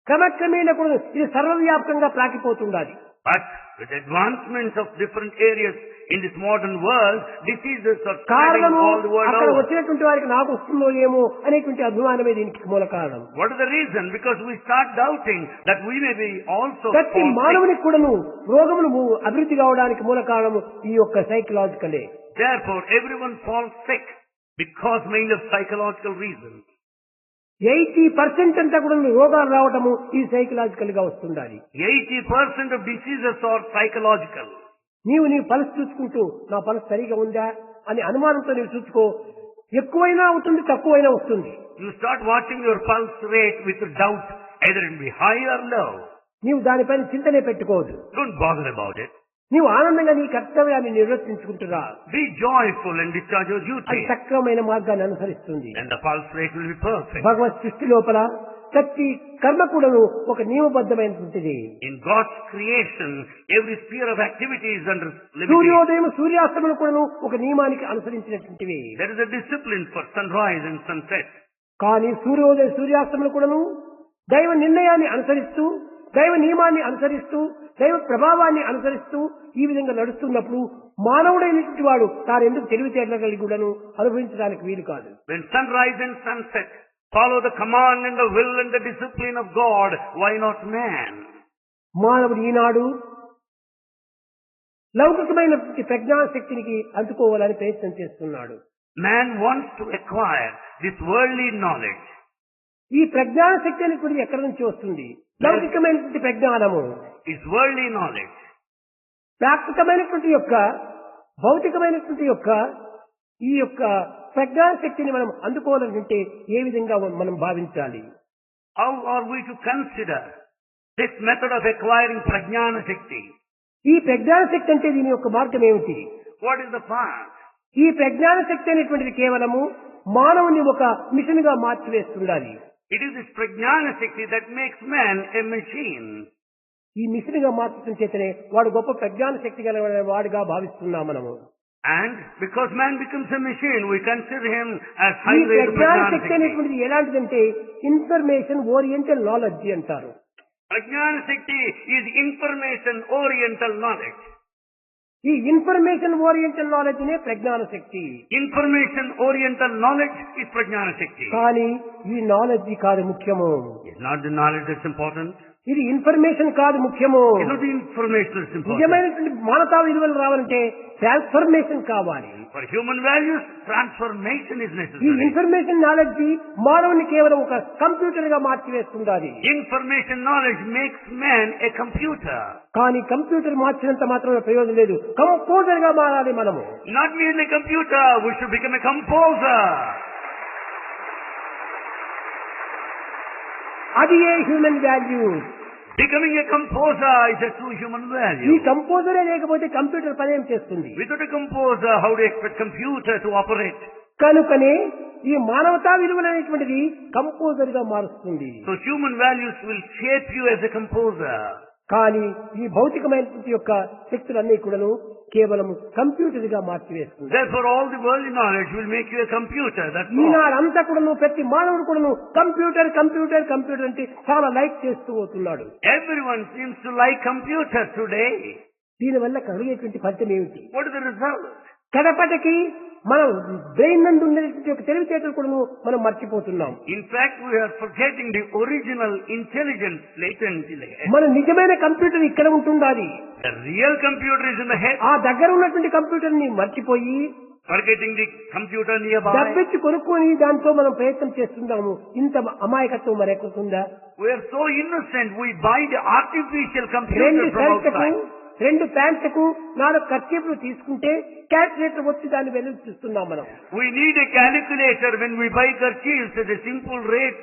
క్రమక్రమేణా కూడా ఇది సర్వవ్యాప్తంగా ప్రాకిపోతుండాలి. But with advancements of different areas in this modern world, diseases are spreading కారణము all the world అక్కడ over. వచ్చినటువంటి వారికి నాకు వస్తుందో ఏమో అనేటువంటి అభిమానమే దీనికి మూల కారణం. What is the reason? Because we start doubting that we may be also ప్రతి fall sick. మానవునికి కూడాను రోగములు అభివృద్ధి కావడానికి మూల కారణము ఈ యొక్క సైకలాజికలే. Therefore, everyone falls sick because mainly of psychological reasons. 80% అంతా కూడా రోగాలు రావటము ఈ సైకలాజికల్ గా వస్తుండాలి. 80% of diseases are psychological. నీ పల్స్ చూసుకుంటూ నా పల్స్ సరిగా ఉందా అని అనుమానంతో నీవు చూసుకో, ఎక్కువైనా అవుతుంది, తక్కువైనా వస్తుంది. You start watching your pulse rate with doubt, either it will be high or low. నీవు దానిపైన చింతనే పెట్టుకోవద్దు. Don't bother about it. నీవు ఆనందంగా నీ కర్తవ్యాన్ని నిర్వర్తించుకుంటున్నా. Be joyful and discharge your duty. అది సక్రమమైన మార్గాన్ని అనుసరిస్తుంది. And the pulse rate will be perfect. భగవత్ సృష్టి లోపల ప్రతి కర్మ కూడాను ఒక నియమబద్ధమైనటువంటిది. In God's creation, every sphere of activity is under limitation. సూర్యోదయం సూర్యాస్తమయం కూడాను ఒక నియమానికి అనుసరించినటువంటివి. There is a discipline for sunrise and sunset. కానీ సూర్యోదయం సూర్యాస్తమయం కూడాను దైవ నిర్ణయాన్ని అనుసరిస్తూ, దైవ నియమాన్ని అనుసరిస్తూ, దైవ ప్రభావాన్ని అనుసరిస్తూ ఈ విధంగా నడుస్తున్నప్పుడు మానవుడైనటువంటి వాడు తాను ఎందుకు తెలివితేటలు కలిగి కూడాను అనుభవించడానికి వీలు కాదు. When sunrise and sunset follow the command and the will and the discipline of God, why not man? మానవుడు ఈనాడు లౌకికమైన ప్రజ్ఞా శక్తికి అందుకోవాలని ప్రయత్నం చేస్తున్నాడు. Man wants to acquire this worldly knowledge. ఈ ప్రజ్ఞాన శక్తి అనేటువంటిది ఎక్కడి నుంచి వస్తుంది? లౌకికమైనటువంటి ప్రజ్ఞానము, Is worldly knowledge. ప్రాకృతమైనటువంటి యొక్క భౌతికమైనటువంటి యొక్క ఈ యొక్క ప్రజ్ఞాన శక్తిని మనం అందుకోవాలంటే ఏ విధంగా మనం భావించాలి? How are we to consider this method of acquiring prajnana shakti? ఈ ప్రజ్ఞాన శక్తి అంటే దీని యొక్క మార్గం ఏమిటి? What is the path? ఈ ప్రజ్ఞాన శక్తి అనేటువంటిది కేవలము మానవుని ఒక మిషన్ గా మార్చివేస్తుండాలి. It is this prajnana shakti that makes man a machine. ఈ మిషన్ గా మార్చడం చేతనే వాడు గొప్ప ప్రజ్ఞాన శక్తి గల వాడిగా భావిస్తున్నాం మనము. And because man becomes a machine, we consider him as ఈ high grade ప్రజ్ఞాన prajnana శక్తి shakti. అనేటువంటిది ఎలాంటిదంటే ఇన్ఫర్మేషన్ ఓరియంటల్ నాలెడ్జ్ అంటారు. Prajnana shakti is information oriental knowledge. ఈ ఇన్ఫర్మేషన్ ఓరియంటల్ నాలెడ్జ్ నే ప్రజ్ఞాన శక్తి. Information oriental knowledge is prajnana shakti. కానీ ఈ knowledge కాదు ముఖ్యము. It's not the knowledge that's important. ఇది ఇన్ఫర్మేషన్ కాదు ముఖ్యము. It's not the information that's important. నిజమైనటువంటి మానవతా విలువలు రావాలంటే ట్రాన్స్ఫర్మేషన్ కావాలి. For human values, transformation is ఈ necessary. ఇన్ఫర్మేషన్ నాలెడ్జ్ మానవుని కేవలం ఒక కంప్యూటర్ గా మార్చివేస్తుంది. Information knowledge makes man a computer. కానీ కంప్యూటర్ మార్చినంత మాత్రమే ప్రయోజనం లేదు. కంపోజర్ గా మారాలి మనము. Not merely computer, we should become a composer. అది a human value. Becoming a composer is a true human ఈ value. కంపోజరే లేకపోతే కంప్యూటర్ పనేం చేస్తుంది? Without a composer, how do you expect computer to operate? కనుకనే ఈ మానవతా విలువలు అనేటువంటిది కంపోజర్ గా మారుస్తుంది. So human values will shape you as a composer. కానీ ఈ భౌతికమైనటువంటి యొక్క శక్తులన్నీ కూడాను కేవలం కంప్యూటర్ గా మార్చివేస్తుంది. Therefore all the worldly knowledge will make you a computer. That's all. ఈనాడంతా కూడాను ప్రతి మానవుడు కూడాను కంప్యూటర్ కంప్యూటర్ కంప్యూటర్ అంటే చాలా లైక్ చేస్తూ పోతున్నాడు. Everyone seems to like computer today. దీనివల్ల కలిగేటువంటి ఫలితం ఏమిటి? What is the result? కడపటికి మనం బ్రెయిన్ నందు ఉండేటువంటి ఒక తెలివితేటలు కూడాను మనం మర్చిపోతున్నాం. In fact, we are forgetting the original intelligence latent in the head. మన నిజమైన కంప్యూటర్ ఇక్కడ ఉంటుండాలి. The real computer is in the head. ఆ దగ్గర ఉన్నటువంటి కంప్యూటర్ ని మర్చిపోయి Forgetting the computer nearby. డబ్బెచ్చి కొనుక్కొని దాంతో మనం ప్రయత్నం చేస్తున్నాము. ఇంత అమాయకత్వం మరెక్కుతుందా? We are so innocent. We buy the artificial రెండు computer from షర్ట్లకు, outside. రెండు ప్యాంట్లకు 4 ఖర్చీపులు తీసుకుంటే క్యాల్కులేటర్ వచ్చి దాన్ని వెలుగు చూస్తున్నాం మనం. We need a calculator when we buy kerchiefs at a simple rate.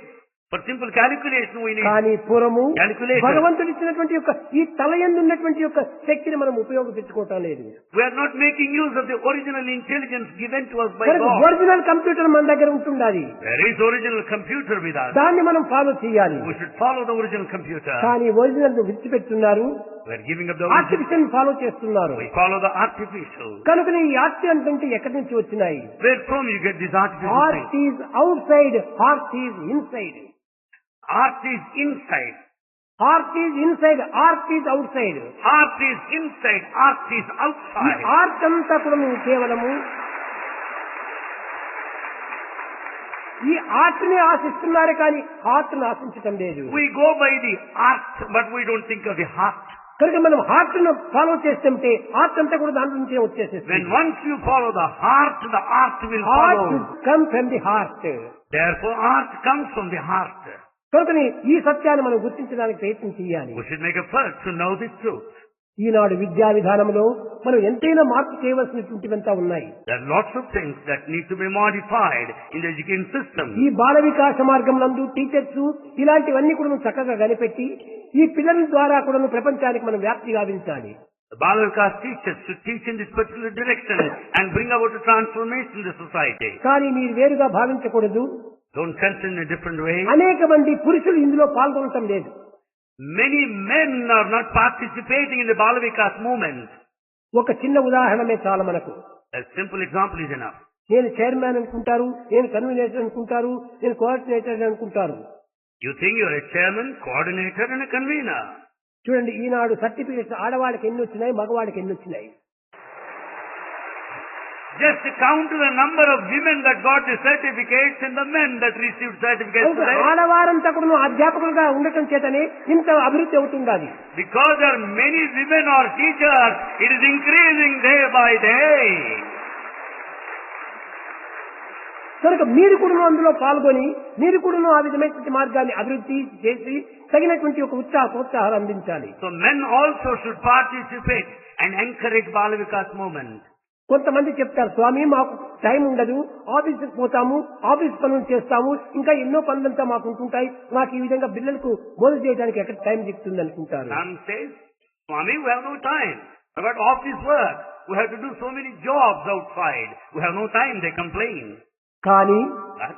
For simple calculation we need. కానీ పూర్వము Calculator. భగవంతుడు ఇచ్చినటువంటి యొక్క ఈ తలయందు ఉన్నటువంటి యొక్క శక్తిని మనం ఉపయోగించుకోవటం లేదు. We are not making use of the original intelligence given to us by కనుక God. ఒరిజినల్ కంప్యూటర్ మన దగ్గర ఉంటుండాలి. There is original computer with us. దాన్ని మనం ఫాలో చేయాలి. We should follow the original computer. కానీ ఒరిజినల్ విడిచిపెడుతున్నారు, We are giving up the original. Artificial follow చేస్తున్నారు. We follow the artificial. కనుక ఈ ఆర్ట్ అంటే ఎక్కడి నుంచి వచ్చినాయి? Where from you get this artificial art thing? Is out side, art is inside. Art is inside. Art is inside, art is out side. Art is inside. Art is ఈ outside. Art అంతా కూడా నువ్వు కేవలము ఈ art ని ఆశిస్తున్నారు కానీ heart ని ఆశించటం లేదు. We go by the art, but we don't think of the heart. కనుక మనం హార్ట్ ను ఫాలో చేస్తుంటే హార్ట్ అంతా కూడా దాని నుంచే వచ్చేసేస్తుంది. When once you follow the art will heart follow. Come from the heart. Therefore, art comes from the heart. కనుక ఈ సత్యాన్ని మనం గుర్తించడానికి ప్రయత్నం చేయాలి. We should make effort to know the truth. ఈనాడు విద్యా విధానంలో మనం ఎంతైనా మార్పు చేయవలసినటువంటివంతా ఉన్నాయి. There are lots of things that need to be modified in the education system. ఈ బాల వికాస మార్గం నందు టీచర్స్ ఇలాంటివన్నీ కూడా చక్కగా కనిపెట్టి ఈ పిల్లల ద్వారా కూడా ప్రపంచానికి మనం వ్యాప్తి గావించాలి. The Bala Vikas teachers should teach in this particular direction and bring about a transformation in the society. కానీ మీరు వేరుగా భావించకూడదు. Don't consider in a different way. అనేక మంది పురుషులు ఇందులో పాల్గొనటం లేదు. Many men are not participating in the Bala Vikas movement. ఒక చిన్న ఉదాహరణమే చాలా మనకు. A simple example is enough. నేను చైర్మన్ అనుకుంటారు, నేను కన్వీనర్ అనుకుంటారు, నేను కోఆర్డినేటర్ అనుకుంటారు. You think you're a chairman, coordinator and a convener. చూడండి, ఈనాడు సర్టిఫికెట్స్ ఆడవాళ్ళకి ఎన్ని వచ్చినాయి, మగవాళ్ళకి ఎన్ని వచ్చినాయి. Just count the number of women that got the certificates and the men that received certificates today. ఆడవారంతా కూడా అధ్యాపకులుగా ఉండటం చేతనే ఇంత అభివృద్ధి అవుతుంది. Because there are many women or teachers, it is increasing day by day. కనుక మీరు కూడా అందులో పాల్గొని మీరు కూడా ఆ విధమైనటువంటి మార్గాన్ని అభివృద్ధి చేసి తగినటువంటి ఒక ప్రోత్సాహాలు అందించాలి. So men also should participate and encourage Bala Vikas movement. కొంతమంది చెప్తారు, స్వామి మాకు టైం ఉండదు, ఆఫీస్కి పోతాము, ఆఫీస్ పనులు చేస్తాము, ఇంకా ఎన్నో పనులంతా మాకు ఉంటుంటాయి, మాకు ఈ విధంగా పిల్లలకు బోధ చేయడానికి ఎక్కడ టైం దిక్కుతుంది అనుకుంటారు. Some says, Swami, we have no time. We have office work. We have to do so many jobs outside. We have no time, they complain. కానీ But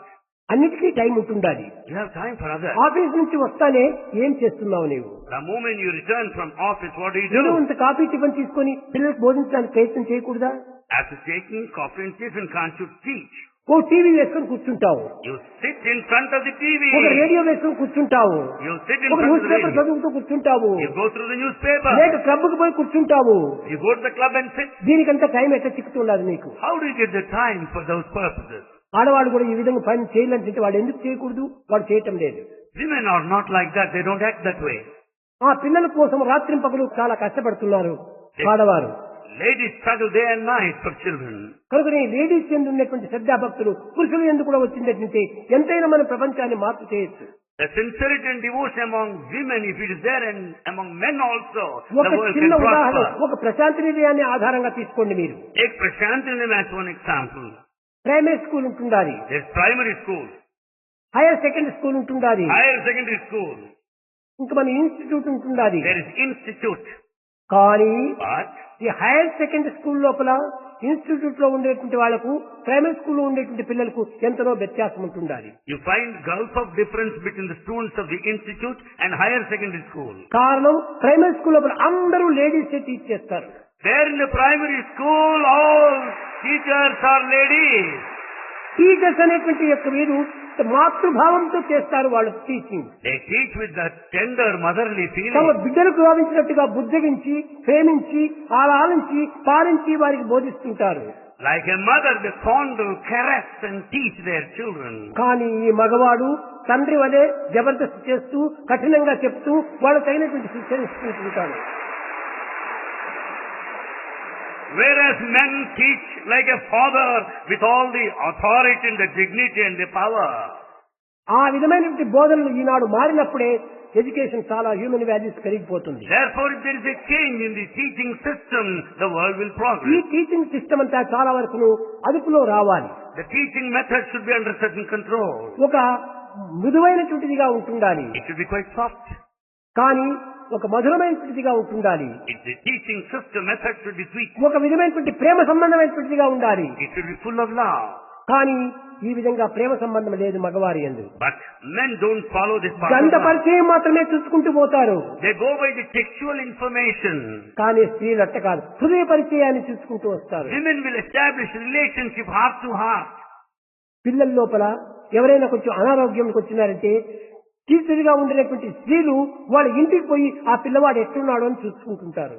అన్నిటికీ టైం ఉంటుండాలి. you have time for others. Office నుంచి వస్తానే ఏం చేస్తున్నావు నీవు? The moment you return from office, what do you నేను do? ఇంత కాఫీ టిఫిన్ తీసుకొని పిల్లలకు బోధించడానికి ప్రయత్నం చేయకూడదా? After taking coffee and tiffin, can't you teach? ఓ టీవీ వేసుకొని కూర్చుంటావు, You sit in front of the TV. ఒక రేడియో వేసుకొని కూర్చుంటావు, You sit in ఒక front of news the paper radio. చదువుతూ కూర్చుంటావు, You go through the newspaper. లేక క్లబ్కు పోయి కూర్చుంటావు. You go to the club and sit. దీనికంతా టైం ఎట్లా చిక్కుతున్నది నీకు? How do you get the time for those purposes? ఆడవాళ్ళు కూడా ఈ విధంగా పని చేయాలంటే వాడు ఎందుకు చేయకూడదు? వాడు చేయటం లేదు. Women are not like that. They don't act that way. ఆ పిల్లల కోసం రాత్రింపగలు చాలా కష్టపడుతున్నారు ఆడవారు. Ladies struggle day and night for children. కనుక లేడీస్ ఎందు ఉన్నటువంటి శ్రద్ధాభక్తులు పురుషులు ఎందుకు కూడా వచ్చిందంటే ఎంతైనా మన ప్రపంచాన్ని మార్పు చేయొచ్చు. The sincerity and devotion among women, if it is there, and among men also, ఒక the world can చిన్న ఉదాహరణ, prosper. ఒక ప్రశాంతి నిలయాన్ని ఆధారంగా తీసుకోండి మీరు. Take Prashanti as one example. Primary school ఉంటుండాలి, There's primary school, higher secondary school ఉంటుండాలి, higher secondary school, ఇంకా మన ఇన్స్టిట్యూట్ ఉంటుండాలి. there is institute. కానీ But ఈ హైయర్ సెకండరీ స్కూల్ లోపల ఇన్స్టిట్యూట్ లో ఉండేటువంటి వాళ్లకు ప్రైమరీ స్కూల్లో ఉండేటువంటి పిల్లలకు ఎంతనో వ్యత్యాసం ఉంటుండాలి. you find gulf of difference between the students of the institute and higher secondary school. కారణం ప్రైమరీ స్కూల్ లోపల అందరూ లేడీసే టీచ్ చేస్తారు. There in the primary school, all teachers are ladies. Teachers అనేటువంటి యొక్క వీరు మాతృభావంతో చేస్తారు వాళ్ళు teaching. They teach with that tender motherly తమ feeling. బిడ్డలకు భావించినట్టుగా బుద్ధగించి ప్రేమించి ఆలాలించి పాలించి వారికి బోధిస్తుంటారు. Like a mother, they fondle, caress and teach their children. కానీ ఈ మగవాడు తండ్రి వలె జబర్దస్త్ చేస్తూ కఠినంగా చెప్తూ వాళ్ళు తగినటువంటి శిక్షణ ఇస్తుంటారు. Whereas men teach like a father with all the authority and the dignity and the power. ఆ విధమైనటువంటి బోధనలు ఈనాడు మారినప్పుడే ఎడ్యుకేషన్ చాలా హ్యూమన్ వాల్యూస్ పెరిగిపోతుంది. Therefore, if there is a change in the teaching system, the world will ఈ progress. Teaching system అంతా చాలా వరకు అదుపులో రావాలి. The teaching method should be under certain control. ఒక మృదువైనటువంటిదిగా ఉంటుండాలి, It should be quite soft. కానీ ఒక మధురమైనటువంటిదిగా ఉంటుండాలి. The teaching system method should be sweet. ఒక విధమైనటువంటి ప్రేమ సంబంధమైనటువంటిదిగా ఉండాలి. It should be full of love. కానీ ఈ విధంగా ప్రేమ సంబంధం లేదు మగవారి యందు. But men don't follow this path. గంధ of love. పరిచయం మాత్రమే చూసుకుంటూ పోతారు. They go by the textual information. కానీ స్త్రీలు అట్ట కాదు, హృదయ పరిచయాన్ని చూసుకుంటూ వస్తారు. Women will establish relationship heart to heart. పిల్లల లోపల ఎవరైనా కొంచెం అనారోగ్యంకి వచ్చినారంటే టీచర్ గా ఉండేటువంటి స్త్రీలు వాళ్ళ ఇంటికి పోయి ఆ పిల్లవాడు ఎట్లున్నాడో అని చూసుకుంటుంటారు.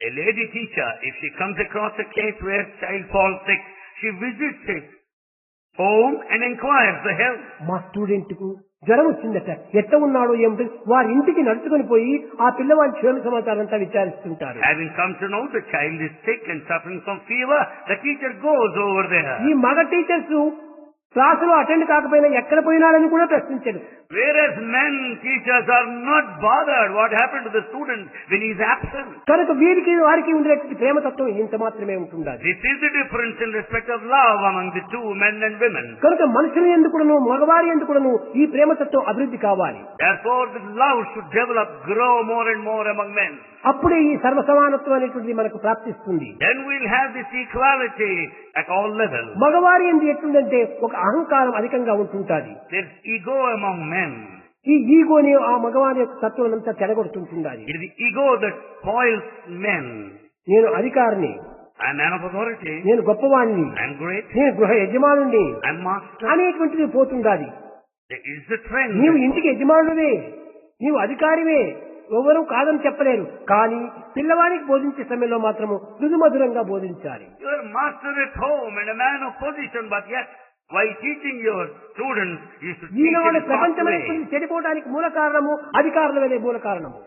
A lady teacher, if she comes across a case where child falls sick, she visits his home and inquires the health. మా స్టూడెంట్ కు జ్వరం వచ్చిందట, ఎట్ట ఉన్నాడో ఏమిటి, వారి ఇంటికి నడుచుకొని పోయి ఆ పిల్లవాడి క్షేమ సమాచారం అంతా విచారిస్తుంటారు. Having come to know the child is sick and suffering from fever, the teacher goes over there. ఈ మగ టీచర్స్ క్లాసులో అటెండ్ కాకపోయినా ఎక్కడ పోయినాడని కూడా ప్రశ్నించారు. Whereas men, teachers are not bothered what happened to the student when he is absent. కనుక వీరికి వారికి ఉండేటువంటి ప్రేమతత్వం ఇంత మాత్రమే ఉంటుండాలి. This is the difference in respect of love among the two men and women. కనుక మనుషులు ఎందుకును మగవారి ఎందుకును ఈ ప్రేమతత్వం అభివృద్ధి కావాలి. Therefore, the love should develop, grow more and more among men. అప్పుడే ఈ సర్వసమానత్వం అనేటువంటిది మనకు ప్రాప్తిస్తుంది. Then we'll have this equality at all levels. మగవారి ఎందు ఎట్లుందంటే ఒక అహంకారం అధికంగా ఉంటుంటాది. There's ego among men. ఈ ఈగోని ఆ మగవారి యొక్క తత్వం అంతా చెడగొడుతుంటుండాలి. It is the ego that spoils men. నేను అధికారిని, I'm man of authority. నేను గొప్పవాణ్ణి, I'm great. నేను గృహ యజమానుణ్ణి I'm master. అనేటువంటిది పోతుండాలి. There is the trend. నీవు ఇంటికి యజమానుడివే, నీవు అధికారివే, ఎవరూ కాదని చెప్పలేరు. కానీ పిల్లవాడికి బోధించే సమయంలో మాత్రము మృదుమధురంగా బోధించాలి. You are master at home and a man of position, but yet while teaching your students, you should teach Eenadu in a soft ప్రపంచమైన way. చెడిపోవడానికి మూల కారణము అధికారులనే మూల కారణము.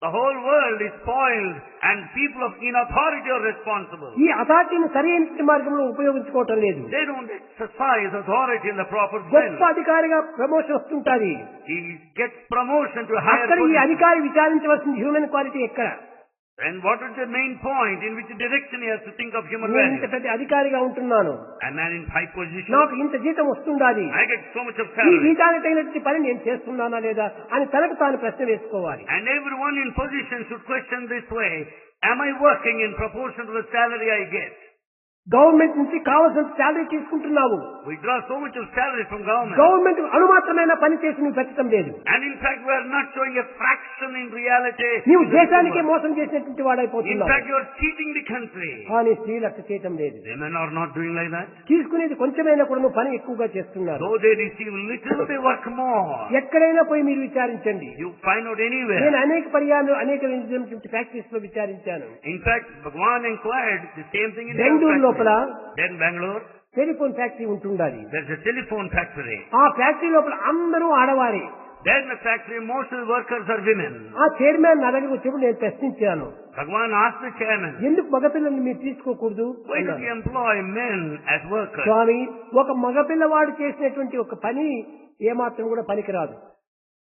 The whole world is spoiled and people of in authority are responsible. ఈ అథారిటీని సరైన మార్గంలో ఉపయోగించుకోవటం లేదు. They don't exercise authority in the proper గొప్ప sense. అధికారిగా promotion వస్తుంటాది. He gets promotion to a higher అక్కడ ఈ position. అధికారి విచారించవలసిన హ్యూమన్ క్వాలిటీ ఎక్కడ? And what is the main point? In which direction he has to think of human నేను ఇంత value? పెద్ద అధికారిగా ఉంటున్నాను, A man in high position. నాకు ఇంత జీతం వస్తుండాలి, I get so much of ఈ salary. జీతానికి తగినటువంటి పని నేను చేస్తున్నానా లేదా అని తనకు తాను ప్రశ్న వేసుకోవాలి. And everyone in position should question this way. Am I working in proportion to the salary I get? Government నుంచి కావాల్సిన శాలరీ తీసుకుంటున్నావు, We draw so much of salary from government. Government అణుమాత్రమైన పని చేసి నువ్వు పెట్టడం లేదు. And in fact, we are not showing a fraction in reality. నీవు in the దేశానికే world. మోసం చేసినటువంటి In వాడైపోతున్నావు. fact, you are cheating the country. కానీ స్త్రీలు అట్లా చేయటం లేదు. Women are not doing like that. తీసుకునేది కొంచెమైనా కూడా నువ్వు పని ఎక్కువగా చేస్తున్నారు. Though they receive little, they work more. ఎక్కడైనా పోయి మీరు విచారించండి. You find out anywhere. నేను అనేక పర్యాలు అనేక ఫ్యాక్టరీస్ లో విచారించాను. In fact, Bhagwan inquired the same thing in Bengaluru their లోపల factory. Then Bangalore, telephone factory ఉంటుండాలి. there's a telephone factory. ఆ ఫ్యాక్టరీ లోపల అందరూ ఆడవారే. Then the factory, most of the workers are women. ఆ చైర్మన్ నా దగ్గరకు వచ్చినప్పుడు నేను ప్రశ్నించాను, Bhagwan asked the chairman, ఎందుకు మగపిల్లల్ని మీరు తీసుకోకూడదు why do అన్నాను. you employ men as workers? స్వామి, ఒక మగపిల్లవాడు చేసినటువంటి ఒక పని ఏమాత్రం కూడా పనికిరాదు.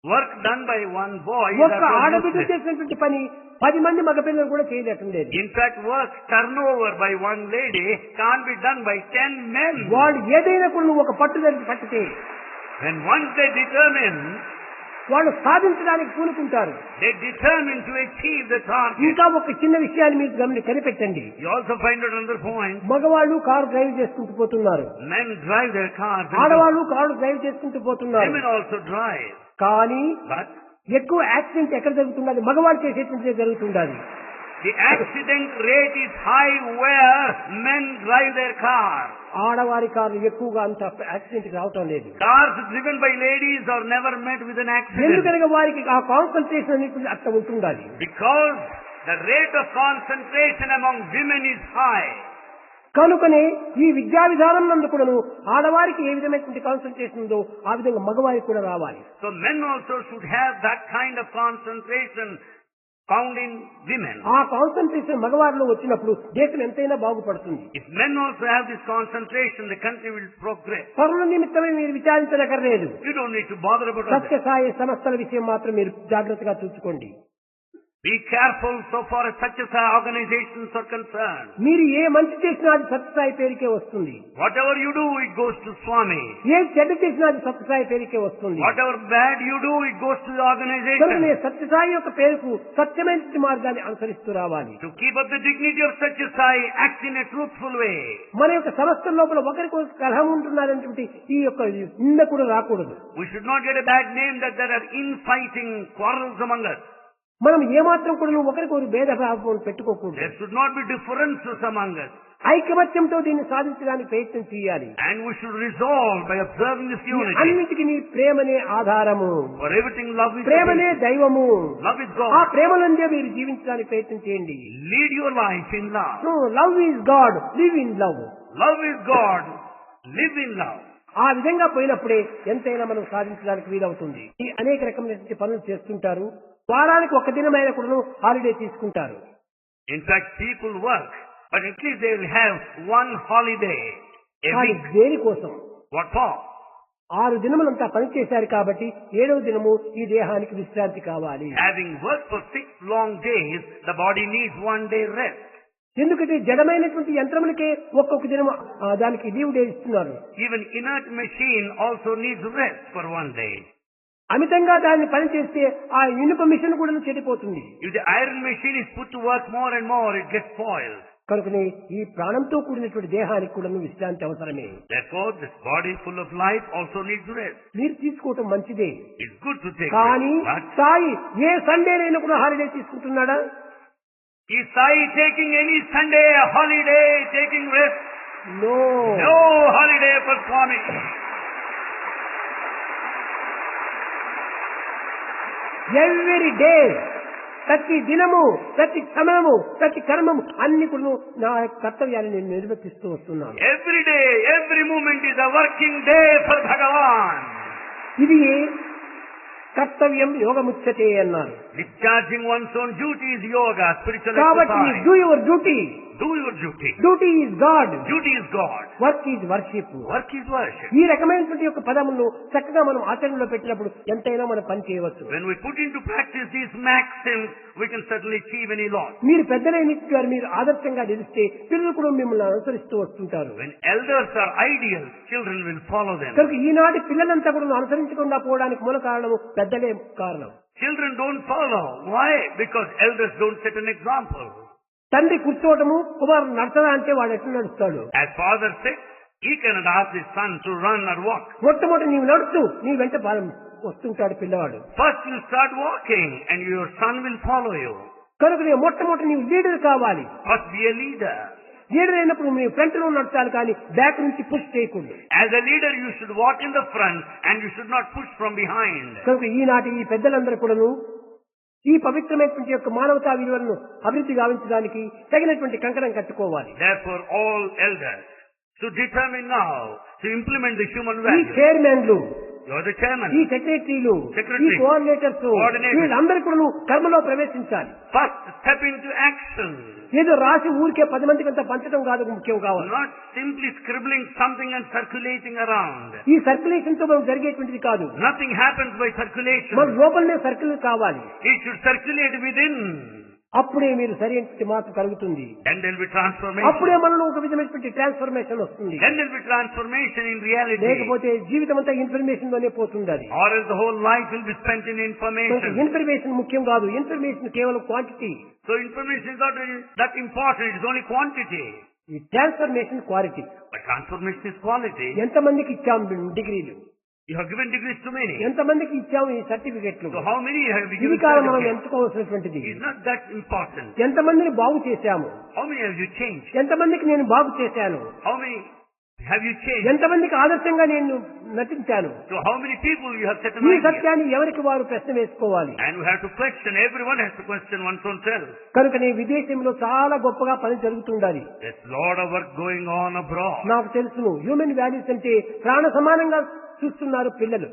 Work done by one boy is ఒక ఆడబిడ్డ useless. చేసినటువంటి పని 10 మంది మగపిల్లలు కూడా చేయలేకుండేది. In fact, work turnover by one lady can't be done by 10 men. వాళ్ళు ఏదైనా కూడా నువ్వు ఒక పట్టుదల పట్టితే When once they determine, వాళ్ళు సాధించడానికి పూనుకుంటారు. they determine to achieve the target. ఇంకా ఒక చిన్న విషయాన్ని మీరు కనిపెట్టండి. You also find out another point. మగవాళ్ళు కారు డ్రైవ్ చేసుకుంటూ పోతున్నారు, Men drive their cars. ఆడవాళ్ళు కారు డ్రైవ్ చేసుకుంటూ పోతున్నారు. Women also drive. కానీ But ఎక్కువ యాక్సిడెంట్ ఎక్కడ జరుగుతుండాలి? మగవాళ్ళు చేసేటువంటి జరుగుతుండాలి. the accident rate is high where men drive their cars. ఆడవారి కార్లు ఎక్కువగా అంత యాక్సిడెంట్ రావటం లేదు. Cars driven by ladies are never met with an accident. ఎందుకనగా వారికి ఆ కాన్సన్ట్రేషన్ అనేది అట్లా ఉంటుండాలి. Because the rate of concentration among women is high. కనుకనే ఈ విద్యా విధానం నందు కూడాను ఆడవారికి ఏ విధమైనటువంటి కాన్సన్ట్రేషన్ ఉందో ఆ విధంగా మగవారికి కూడా రావాలి. So men also should have that kind of concentration found in women. ఆ కాన్సన్ట్రేషన్ మగవారిలో వచ్చినప్పుడు దేశం ఎంతైనా బాగుపడుతుంది. If men also have this concentration, the country will progress. పరుల నిమిత్తమే మీరు విచారించనక్కర్లేదు. You don't need to bother about others. Sathya Sai సంస్థల విషయం మాత్రం మీరు జాగ్రత్తగా చూసుకోండి. Be careful so far as such as our organizations are concerned. మీరు ఏ మంచి చేసినా అది సత్యసాయి పేరుకే వస్తుంది. Whatever you do, it goes to Swami. ఏ చెడ్డ చేసినా అది సత్యసాయి పేరుకే వస్తుంది. Whatever bad you do, it goes to the కనుకనే organization. సత్యసాయి యొక్క పేరుకు సత్యమైన మార్గాన్ని అనుసరిస్తూ రావాలి. To keep up the dignity of such a Sai, act in a truthful way. మన యొక్క సంస్థ లోపల ఒకరికొకరు కలహం ఉంటున్నారనేటువంటి ఈ యొక్క నింద కూడా రాకూడదు. We should not get a bad name that there are infighting quarrels among us. మనం ఏమాత్రం కూడా ఒకరికొకరు భేదభావం పెట్టుకోకూడదు. There should not be differences among us. ఐకమత్యంతో దీన్ని సాధించడానికి ప్రయత్నం చేయాలి. And we should resolve by observing this unity. అన్నిటికీ నీ ప్రేమనే ఆధారము, For everything, love is ప్రేమనే everything. దైవము. Love is ఆ God. ప్రేమనందే మీరు జీవించడానికి ప్రయత్నం చేయండి. Lead your life in love. Love is God, live in love. Love is God. Live in love. ఆ విధంగా పోయినప్పుడే ఎంతైనా మనం సాధించడానికి వీలవుతుంది. ఈ అనేక రకమైనటువంటి పనులు చేస్తుంటారు. వారానికి ఒక దినమైన కూడా హాలిడే తీసుకుంటారు. In fact, people work, but at least they will have one holiday a కానీ week. దేనికోసం? What for? 6 దినములంతా పనిచేశారు కాబట్టి 7వ దినము ఈ దేహానికి విశ్రాంతి కావాలి. Having worked for 6 long days, the body needs 1 day rest. ఎందుకంటే జడమైనటువంటి యంత్రములకే ఒక్కొక్క దినము దానికి లీవ్ డే ఇస్తున్నారు. Even inert machine also needs rest for 1 day. అమితంగా దాన్ని పనిచేస్తే ఆ ఇనుప మిషన్ కూడా చెడిపోతుంది. If the iron machine is put to work more and more, it gets spoiled. కనుకనే ఈ ప్రాణంతో కూడినటువంటి దేహానికి కూడా విశ్రాంతి అవసరమే. Therefore, this body full of life also needs rest. మీరు తీసుకోవటం మంచిదే. It's good to take కానీ rest. But సాయి ఏ సండేనైనా కూడా హాలిడే తీసుకుంటున్నాడా? is Sai taking any Sunday holiday, taking rest? No. No holiday for Swami. Every day, ప్రతి దినము, ప్రతి సమయము, ప్రతి కర్మము అన్ని కూడా నా కర్తవ్యాన్ని నేను నిర్వర్తిస్తూ వస్తున్నాను. Every day, every moment is a working day for Bhagavan. ఇది కర్తవ్యం యోగముచ్యతే అన్నారు. Discharging one's own duty is yoga, spiritual కాబట్టి exercise. Do your duty. Do your duty. Duty is God. Duty is God. Work is worship. Work is worship. ఈ రకమైనటువంటి యొక్క పదములను చక్కగా మనం ఆచరణలో పెట్టినప్పుడు ఎంతైనా మనం పని చేయవచ్చు. When we put into practice these maxims, we can certainly achieve any lot. మీరు పెద్దలైన గారు మీరు ఆదర్శంగా నిలిస్తే పిల్లలు కూడా మిమ్మల్ని అనుసరిస్తూ వస్తుంటారు. When elders are ideals, children will follow them. కనుక ఈనాటి పిల్లలంతా కూడా అనుసరించకుండా పోవడానికి మూల కారణము పెద్దలే కారణం. Children don't follow. Why? Because elders don't set an example. తండ్రి కూర్చోవటము, కుమారుడు నడచడా అంటే వాడు ఎట్లా నడుస్తాడు? As father said, he cannot ask his son to run or walk. మొట్టమొదటి నీవు నడుస్తూ నీ వెంట వస్తుంటాడు పిల్లవాడు. First you start walking and your son will follow you. కనుక మొట్టమొదటి నీవు లీడర్ కావాలి. First be a leader. Leader అయినప్పుడు మీరు ఫ్రంట్ లో నడచాలి కానీ బ్యాక్ నుంచి పుష్ చేయకూడదు. As a leader you should walk in the front and you should not push from behind. కనుక ఈనాటి ఈ పెద్దలందరూ కూడాను ఈ పవిత్రమైనటువంటి యొక్క మానవతా విలువలను అభివృద్ధి గావించడానికి తగినటువంటి కంకణం కట్టుకోవాలి. Therefore all elders should determine now to implement the human ఈ values. చైర్మన్లు, You are the chairman. ఈ సెక్రటరీలు, ఈ Secretary, కోఆర్డినేటర్స్ coordinators. వీళ్ళందరూ కూడా కర్మలో ప్రవేశించాలి. First step into action. ఏదో రాసి ఊరికే 10 మందికి అంతా పంచడం కాదు ముఖ్యం కావాలి. Not simply scribbling something and circulating around. ఈ సర్క్యులేషన్ తో మనం జరిగేటువంటిది కాదు. Nothing happens by circulation. మన లోపలనే సర్కిల్ కావాలి. It should circulate within. అప్పుడే మీరు సరైన మార్పు కలుగుతుంది. Then there will be transformation. అప్పుడే మనలో ఒక విధమైనటువంటి ట్రాన్స్ఫర్మేషన్ వస్తుంది. Then there will be transformation in reality. లేకపోతే జీవితం అంతా ఇన్ఫర్మేషన్ లోనే పోతుంది. అది Or else the whole life will be spent in information. Information ముఖ్యం కాదు. ఇన్ఫర్మేషన్ కేవలం quantity. So information is not really that important. It is only quantity. ఈ transformation quality. But transformation is quality. ఎంతమందికి ఇచ్చాం డిగ్రీలు? You have given degrees to many. ఎంతమందికి ఇచ్చాము ఈ సర్టిఫికెట్లు? So how many have you ఇది given కాదు మనం certificates? ఎంచుకోవాల్సినటువంటిది. It is not that important. ఎంతమందిని బాగు చేశాము? How many have you changed? ఎంతమందికి నేను బాగు చేశాను? How many have you changed? ఎంతమందికి ఆదర్శంగా నేను నటించాను? So how many people you have set an ఈ idea? సత్యాన్ని ఎవరికి వారు ప్రశ్న వేసుకోవాలి. And we have to question. Everyone has to question one's own self. కనుకనే విదేశంలో చాలా గొప్పగా పని జరుగుతుండాలి. There's a lot of work going on abroad. నాకు తెలుసును హ్యూమన్ వాల్యూస్ అంటే ప్రాణ సమానంగా చూస్తున్నారు పిల్లలు.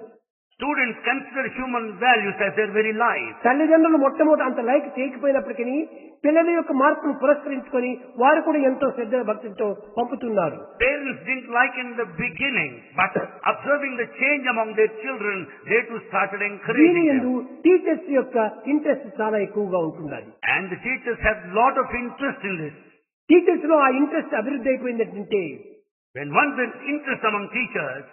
Students consider human values as their very life. తల్లిదండ్రులు మొట్టమొదటి అంత లైక్ చేయకపోయినప్పటికీ పిల్లల యొక్క మార్పును పురస్కరించుకొని వారు కూడా ఎంతో శ్రద్ధ భక్తితో పంపుతున్నారు. Parents didn't like in the beginning, but observing the change among their children, they too started దీని encouraging యందు them. టీచర్స్ యొక్క ఇంట్రెస్ట్ చాలా ఎక్కువగా ఉంటున్నది. And the teachers have a lot of interest in this. Teachers లో ఆ interest అభివృద్ధి అయిపోయిందంటే When once there's interest among teachers,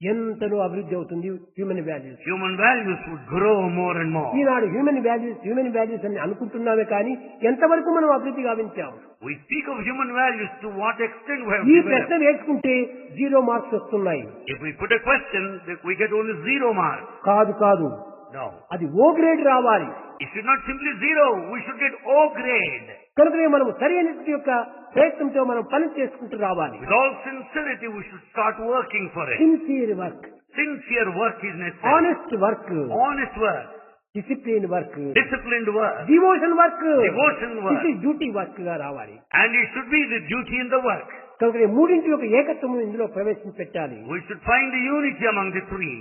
ఎంతలో అభివృద్ధి అవుతుంది human values. human values would grow more and more. Eenadu human values అని అనుకుంటున్నామే కానీ ఎంతవరకు మనం అభివృద్ధి గావించాము? We speak of human values, to what extent we have ఈ developed. ప్రశ్న వేసుకుంటే 0 మార్క్స్ వస్తున్నాయి. If we put a question, we get only 0 marks. కాదు No. అది ఓ గ్రేడ్ రావాలి. It should not simply 0. We should get O grade. కనుకనే మనం సరైన యొక్క ప్రయత్నంతో మనం పని చేసుకుంటూ రావాలి. With all sincerity, we should start working for it. Sincere work, Sincere work is necessary. Honest work, Honest work. Discipline work, Disciplined work. Devotion work, Devotion work. ఇది డ్యూటీ వర్క్ గా రావాలి. And it should be the duty in the work. కనుక మూడింటి యొక్క ఏకత్వం ఇందులో ప్రవేశించబెట్టాలి. We should find the unity among the three.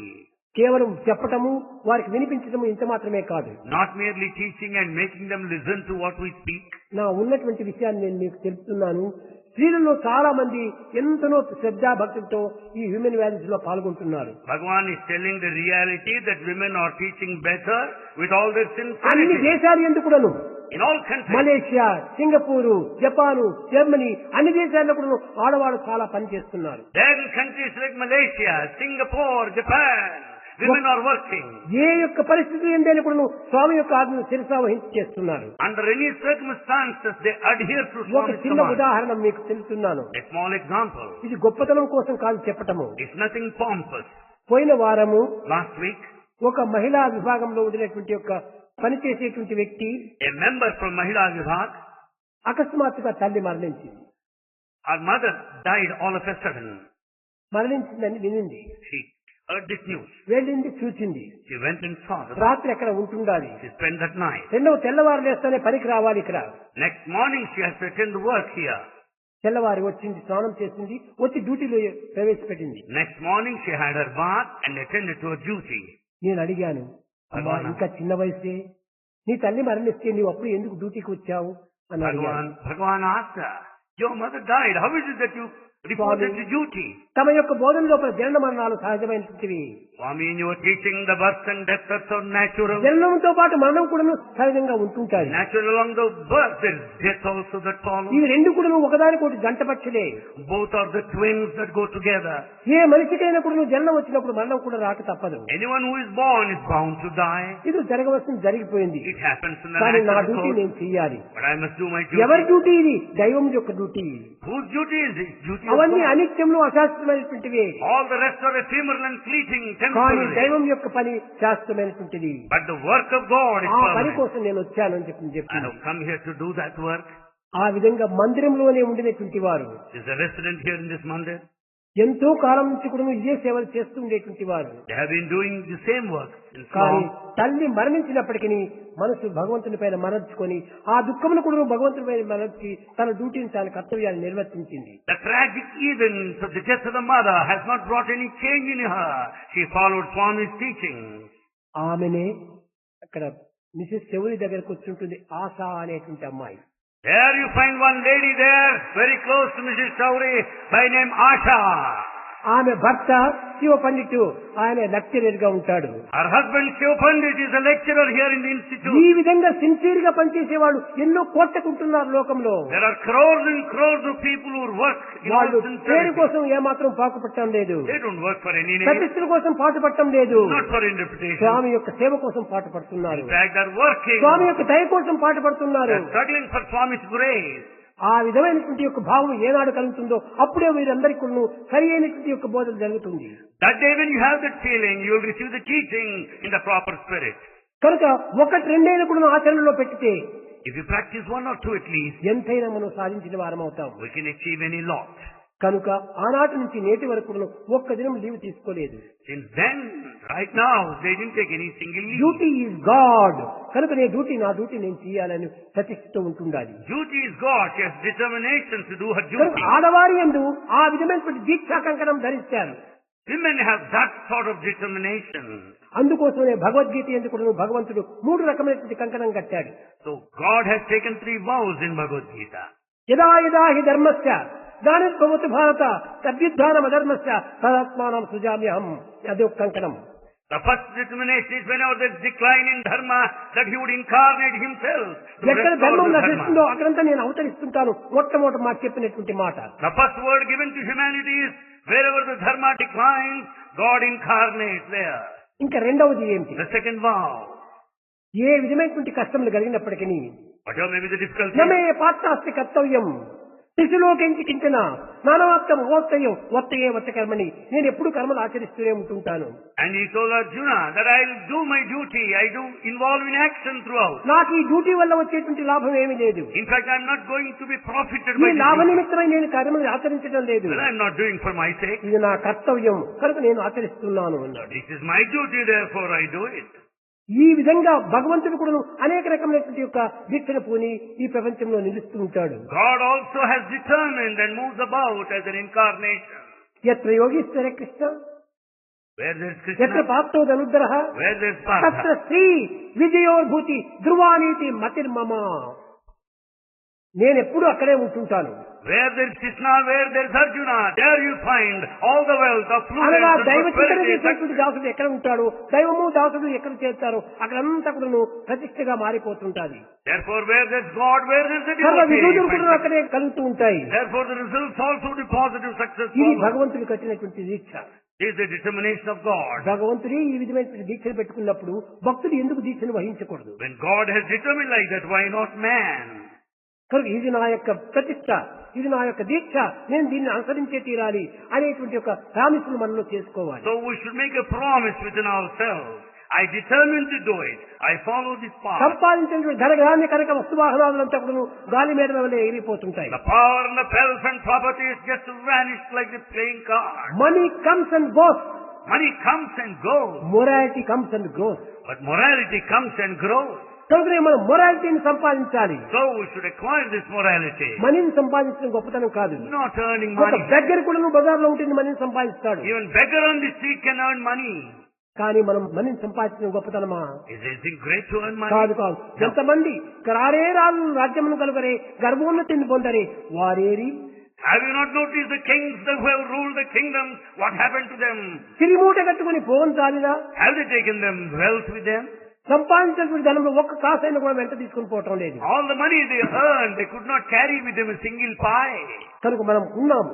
కేవలం చెప్పటము వారికి వినిపించటము ఇంత మాత్రమే కాదు. Not merely teaching and making them listen to what we speak. నా ఉన్నటువంటి విషయాన్ని నేను మీకు తెలుపుతున్నాను. స్త్రీలలో చాలా మంది ఎంతనో శ్రద్ధా భక్తులతో ఈ హ్యూమన్ వాల్యూస్ లో పాల్గొంటున్నారు. Bhagavan is telling the reality that women are teaching better with all their అన్ని sincerity. దేశాలు ఎందుకును In all countries, Malaysia, Singapore, Japan, Germany అన్ని దేశాల్లో కూడా ఆడవాళ్ళు చాలా పని చేస్తున్నారు. then countries like Malaysia, Singapore, Japan, women are working. ఏ యొక్క పరిస్థితి ఏంటని కూడా స్వామి యొక్క ఆజ్ఞను శిరసా వహించి చేస్తున్నారు. Under any circumstances, they adhere to ఒక Swami's చిన్న command. ఉదాహరణ మీకు తెలుస్తున్నాను. A small example. ఇది గొప్పతనం కోసం కాదు చెప్పటము. It's nothing pompous. పోయిన వారము Last week, ఒక మహిళా విభాగంలో వదిలేటువంటి యొక్క పనిచేసేటువంటి వ్యక్తి a member from Mahila Vibhag, అకస్మాత్తుగా తల్లి మరణించింది. her mother died all of a sudden. మరణించిందని వినింది, She heard this news. వెళ్ళింది, చూచింది. She went and saw the రాత్రి ఎక్కడ ఉంటుండాలి, She spent that night. రెండవ తెల్లవారు లేస్తేనే పనికి రావాలి. ఇక్కడ Next morning, she has to attend the work here. తెల్లవారి వచ్చింది, స్నానం చేసింది, వచ్చి డ్యూటీలో ప్రవేశపెట్టింది. Next morning, she had her bath and attended to her duty. నేను అడిగాను, అమ్మా ఇంకా చిన్న వయసే, నీ తల్లి మరణిస్తే నీవు అప్పుడు ఎందుకు డ్యూటీకి వచ్చావు అని అడిగాను. Bhagavan asked her, your mother died. How is it that you reported to duty? తమ యొక్క బోధన లోపల జనన మరణాలు సహజమైనటువంటివి. Swami, in your teaching, the birth and death are natural. జననంతో పాటు మరణం కూడా సహజంగా ఉంటుంటాయి. Natural along the birth, there is death also that follows. ఇవి రెండు కూడా ఒకదానికొకటి జంటపక్షులే. Both are the twins that go together. ఏ మనిషికైనా కూడా జననం వచ్చినప్పుడు మరణం కూడా రాక తప్పదు. Anyone who is born is bound to die. ఇది జరగవలసింది జరిగిపోయింది. It happens in the కానీ నా natural డ్యూటీ course. నేను చెయ్యాలి. But I must do my duty. ఎవరి డ్యూటీ ఇది? దైవం యొక్క duty. Whose duty is it? Duty of అవన్నీ God. అనిత్యంలో అశాస్త్రమైనటువంటివి. All the rest are ephemeral and fleeting, కానీ temporary. దైవం యొక్క పని శాస్త్రమైనటువంటిది. But the work of God is ఆ పని permanent. కోసం నేను వచ్చాను అని I చెప్పింది. have come here to do that work. ఆ విధంగా మందిరంలోనే ఉండినటువంటి వారు Is a resident here in this mandir. ఎంతో కాలం నుంచి కూడా ఇదే సేవలు చేస్తూ ఉండేటువంటి వారు. They have been doing the same work in కానీ small. తల్లి మరణించినప్పటికీ మనసు భగవంతుని పైన మరల్చుకొని ఆ దుఃఖమును కూడా భగవంతుని పైన మరల్చి తన డ్యూటీని తన కర్తవ్యాన్ని నిర్వర్తించింది. The tragic events of the death of the mother has not brought any change in her. She followed Swami's teaching. ఆమెనే అక్కడ మిసెస్ చెవురి దగ్గరకు వచ్చుంటుంది, ఆశ అనేటువంటి అమ్మాయి. There you find one lady there, very close to Mrs. Chauri, by name Asha. ఆమె భర్త శివ పండితు, ఆయన lecturer గా ఉంటాడు. Her husband Shiv Pandit is a lecturer here in the institute. ఈ విధంగా సిన్సియర్ గా పనిచేసేవాళ్ళు ఎన్నో కోట్లకుంటున్నారు లోకంలో. There are crores and crores of people who work in all వాళ్ళు పేరు sincerity. కోసం ఏమాత్రం పాకుపట్టడం లేదు, They don't work for any name, ప్రతిష్టల కోసం పాటుపట్టడం లేదు. not for any reputation. స్వామి యొక్క సేవ కోసం పాటుపడుతున్నారు. In fact, they're working. స్వామి యొక్క దయ కోసం పాటుపడుతున్నారు. They're struggling for Swami's grace. ఆ విధమైనటువంటి యొక్క భావం ఏనాడు కలుగుతుందో అప్పుడే వీరందరికీ కూడా సరి అయినటువంటి యొక్క బోధన జరుగుతుంది. That day when you have that feeling, you will receive the teaching in the proper spirit. కనుక ఒకటి రెండైనా కూడా ఆచరణలో పెట్టితే If you practice one or two at least, ఎంతైనా మనం సాధించిన వారం అవుతాం. we can achieve any lot. కనుక ఆనాటి నుంచి నేటి వరకు కూడా ఒక్క దినం లీవ్ తీసుకోలేదు. Since then, right now, they didn't take any single leave. Duty is God. కనుక నా డ్యూటీ నేను చేయాలని ప్రతిష్టతో ఉంటుండాలి. Duty is God. She has determination to do her కనుక duty. ఆడవారి యందు ఆ విధమైనటువంటి దీక్షా కంకణం ధరిస్తారు. Women have that sort of determination. అందుకోసమే భగవద్గీత ఎందుకు కూడా భగవంతుడు 3 రకమైనటువంటి కంకణం కట్టాడు. So God has taken 3 vows in Bhagavad Gita. యదా యదా హి ధర్మస్య గ్లానిర్భవతి భారత తద్యుద్ధానం అధర్మస్య తదాత్మానం సృజామ్యహం. అది ఒక కంకణం. The first determination is whenever there is decline in dharma, that he would incarnate himself to ఎక్కడ restore ధర్మం the నశిస్తుందో dharma. అక్కడంతా నేను అవతరిస్తుంటాను. మొట్టమొదటి మాట చెప్పినటువంటి మాట. The first word given to humanity is wherever the dharma declines, God incarnates there. ఇంకా రెండవది ఏంటి? The second vow. ఏ విధమైనటువంటి కష్టములు కలిగినప్పటికీ Whatever may be the difficulty, నమే పాత్రాస్తి కర్తవ్యం శిశులోకించి కించిన స్నానవాక్తం ఓత్తయం వర్తయే వర్తకర్మని. నేను ఎప్పుడు కర్మలు ఆచరిస్తూనే ఉంటుంటాను. and he told Arjuna that I will do my duty, I do involve in action throughout. నాకు ఈ డ్యూటీ వల్ల వచ్చేటువంటి లాభం ఏమీ లేదు. In fact, I am not going to be profited ఈ by this లాభ duty. నిమిత్తమై నేను కర్మలు ఆచరించడం లేదు. Well, I am not doing for my sake. ఇది నా కర్తవ్యం కనుక నేను ఆచరిస్తున్నాను అన్నాడు. This is my duty, therefore I do it. ఈ విధంగా భగవంతుడు కూడా అనేక రకమైనటువంటి యొక్క దీక్షను పూని ఈ ప్రపంచంలో నిలుస్తూ ఉంటాడు. God also has determined and moves about as an incarnation. ఎత్ర Yogeeshwara Krishna Where there is ఎత్ర Krishna, పాప్తో ధనుద్రః where there is తత్ర Partha. శ్రీ విజయోర్భూతి ధ్రువానీతి మతిర్మమ. నేను ఎప్పుడూ అక్కడే ఉంటుంటాను. Where there is Krishna, where there is Arjuna, there you find all the wealth of అనగా fluence and దైవ చింతన prosperity. చేసేటువంటి దాసుడు ఎక్కడ ఉంటాడు, దైవము దాసుడు ఎక్కడ చేస్తారో అక్కడంతా కూడా ప్రతిష్టగా మారిపోతుంటాది. Therefore, where there is God, where there is a సర్వ విధులు devotee. కూడా అక్కడే కలుగుతూ ఉంటాయి. Therefore, the results also the positive success. ఇది follow. భగవంతుడు కట్టినటువంటి దీక్ష. This is the determination of God. భగవంతుడే ఈ విధమైన దీక్షను పెట్టుకున్నప్పుడు భక్తుడు ఎందుకు దీక్షను వహించకూడదు? When God has determined like that, why not man? కనుక ఇది నా యొక్క ప్రతిష్ట, ఇది నా యొక్క దీక్ష, నేను దీన్ని అనుసరించే తీరాలి అనేటువంటి ఒక ప్రామిస్ ను మనలో చేసుకోవాలి. So we should make a promise within ourselves. I determine to do it. I follow this path. సంపాదించినటువంటి ధనగ్రామ్య కనుక వస్తువాహనాలంతా కూడా గాలి మేడల వల్లే ఎగిరిపోతుంటాయి. The power and the wealth and properties just vanish like the playing card. Money comes and goes, Money comes and goes, morality comes and grows. but morality comes and grows. కనుక మనం మొరాలిటీని సంపాదించాలి. So we should acquire this morality. మనీని సంపాదించడం గొప్పతనం కాదు. Not earning ఒక money. దగ్గర కూడా బజార్లో ఉంటుంది మనీని సంపాదిస్తాడు. Even beggar on the street can earn money. కానీ మనం మనీని సంపాదించడం గొప్పతనమా? Is anything great to earn money? కాదు కాదు. ఎంతమంది రారే రాళ్ళు రాజ్యమును కలుగరే గర్భోన్నతిని పొందరే వారేరి. Have you not noticed the kings that have ruled the kingdoms? What happened to them? సిరిమూట కట్టుకుని పోవం చాలినా? Have they taken them wealth with them? సంపాదించినటువంటి ధనంలో ఒక్క కాసైనా కూడా వెంట తీసుకుని పోవటం లేదు. All the money they earned, they could not carry with them a single pie. కనుక మనం ఉన్నాము,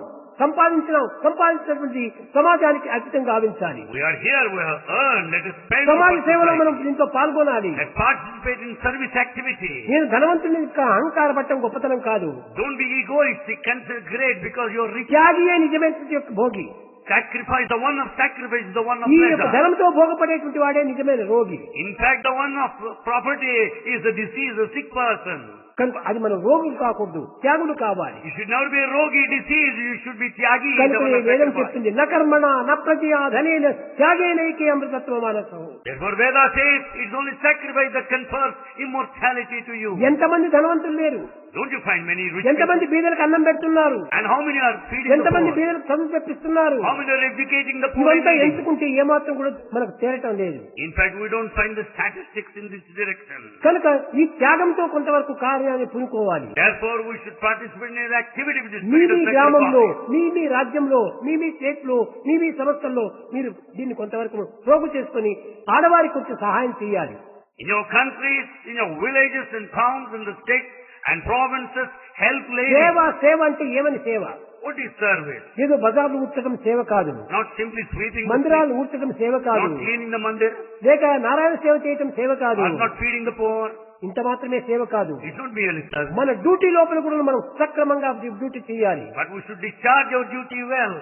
సంపాదించినటువంటి సమాజానికి అతీతం గావించాలి. We are here, we have earned, let us spend. సమాజ సేవలో మనం దీంతో పాల్గొనాలి. Let's participate in service activity. నేను ధనవంతుని అహంకారపడటం గొప్పతనం కాదు. Don't be egoistic, consider great because you are rich. త్యాగియే నిజమైన యొక్క Bhogi. Sacrifice, the one of sacrifice is the one of ఈ యొక్క pleasure. ధనంతో భోగపడేటువంటి వాడే నిజమైన రోగి. In fact, the one of property is the disease, the sick person. కనుక అది మనం రోగులు కాకూడదు, త్యాగులు కావాలి. You should not be a rogi disease, you should be tyagi. కనుక వేదం చెప్తుంది నకర్మణ నప్రజయా ధనేన త్యాగేనైకే అమృతత్వ మానసం. Therefore Veda says it's only sacrifice that confers immortality to you. ఎంతమంది ధనవంతులు లేరు, Don't you find many rich ఎంతమంది people? బీదలకు అన్నం పెడుతున్నారు, And how many are feeding the ఎంతమంది poor? బీదలకు చదువు చెప్పిస్తున్నారు. How many are educating the poor? ఇవంతా and needy? ఎంచుకుంటే ఏమాత్రం కూడా మనకు తేరటం లేదు. In fact, we don't find the statistics in this direction. కనుక ఈ త్యాగంతో కొంతవరకు కార్యాన్ని పూనుకోవాలి. Therefore, we should participate in an activity with this me spirit of గ్రామంలో, sacrifice. మీ రాజ్యంలో, మీ స్టేట్ లో, మీ సంస్థల్లో మీరు దీన్ని కొంతవరకు ప్రోగు చేసుకుని ఆడవారికి కొంచెం సహాయం చేయాలి. In your countries, in your villages and towns, in the states and provinces, help ladies. సేవ అంటే ఏమని సేవ? What is service? ఏదో బజార్లు ఊడ్చడం సేవ కాదు, Not simply sweeping the మందిరాలు streets, ఊడ్చడం సేవ కాదు, not cleaning the mandir, లేక నారాయణ సేవ చేయటం సేవ కాదు, or not feeding the poor. ఇంత మాత్రమే సేవ కాదు. It's not merely service. మన డ్యూటీ లోపల కూడా మనం సక్రమంగా డ్యూటీ చేయాలి. But we should discharge our duty well.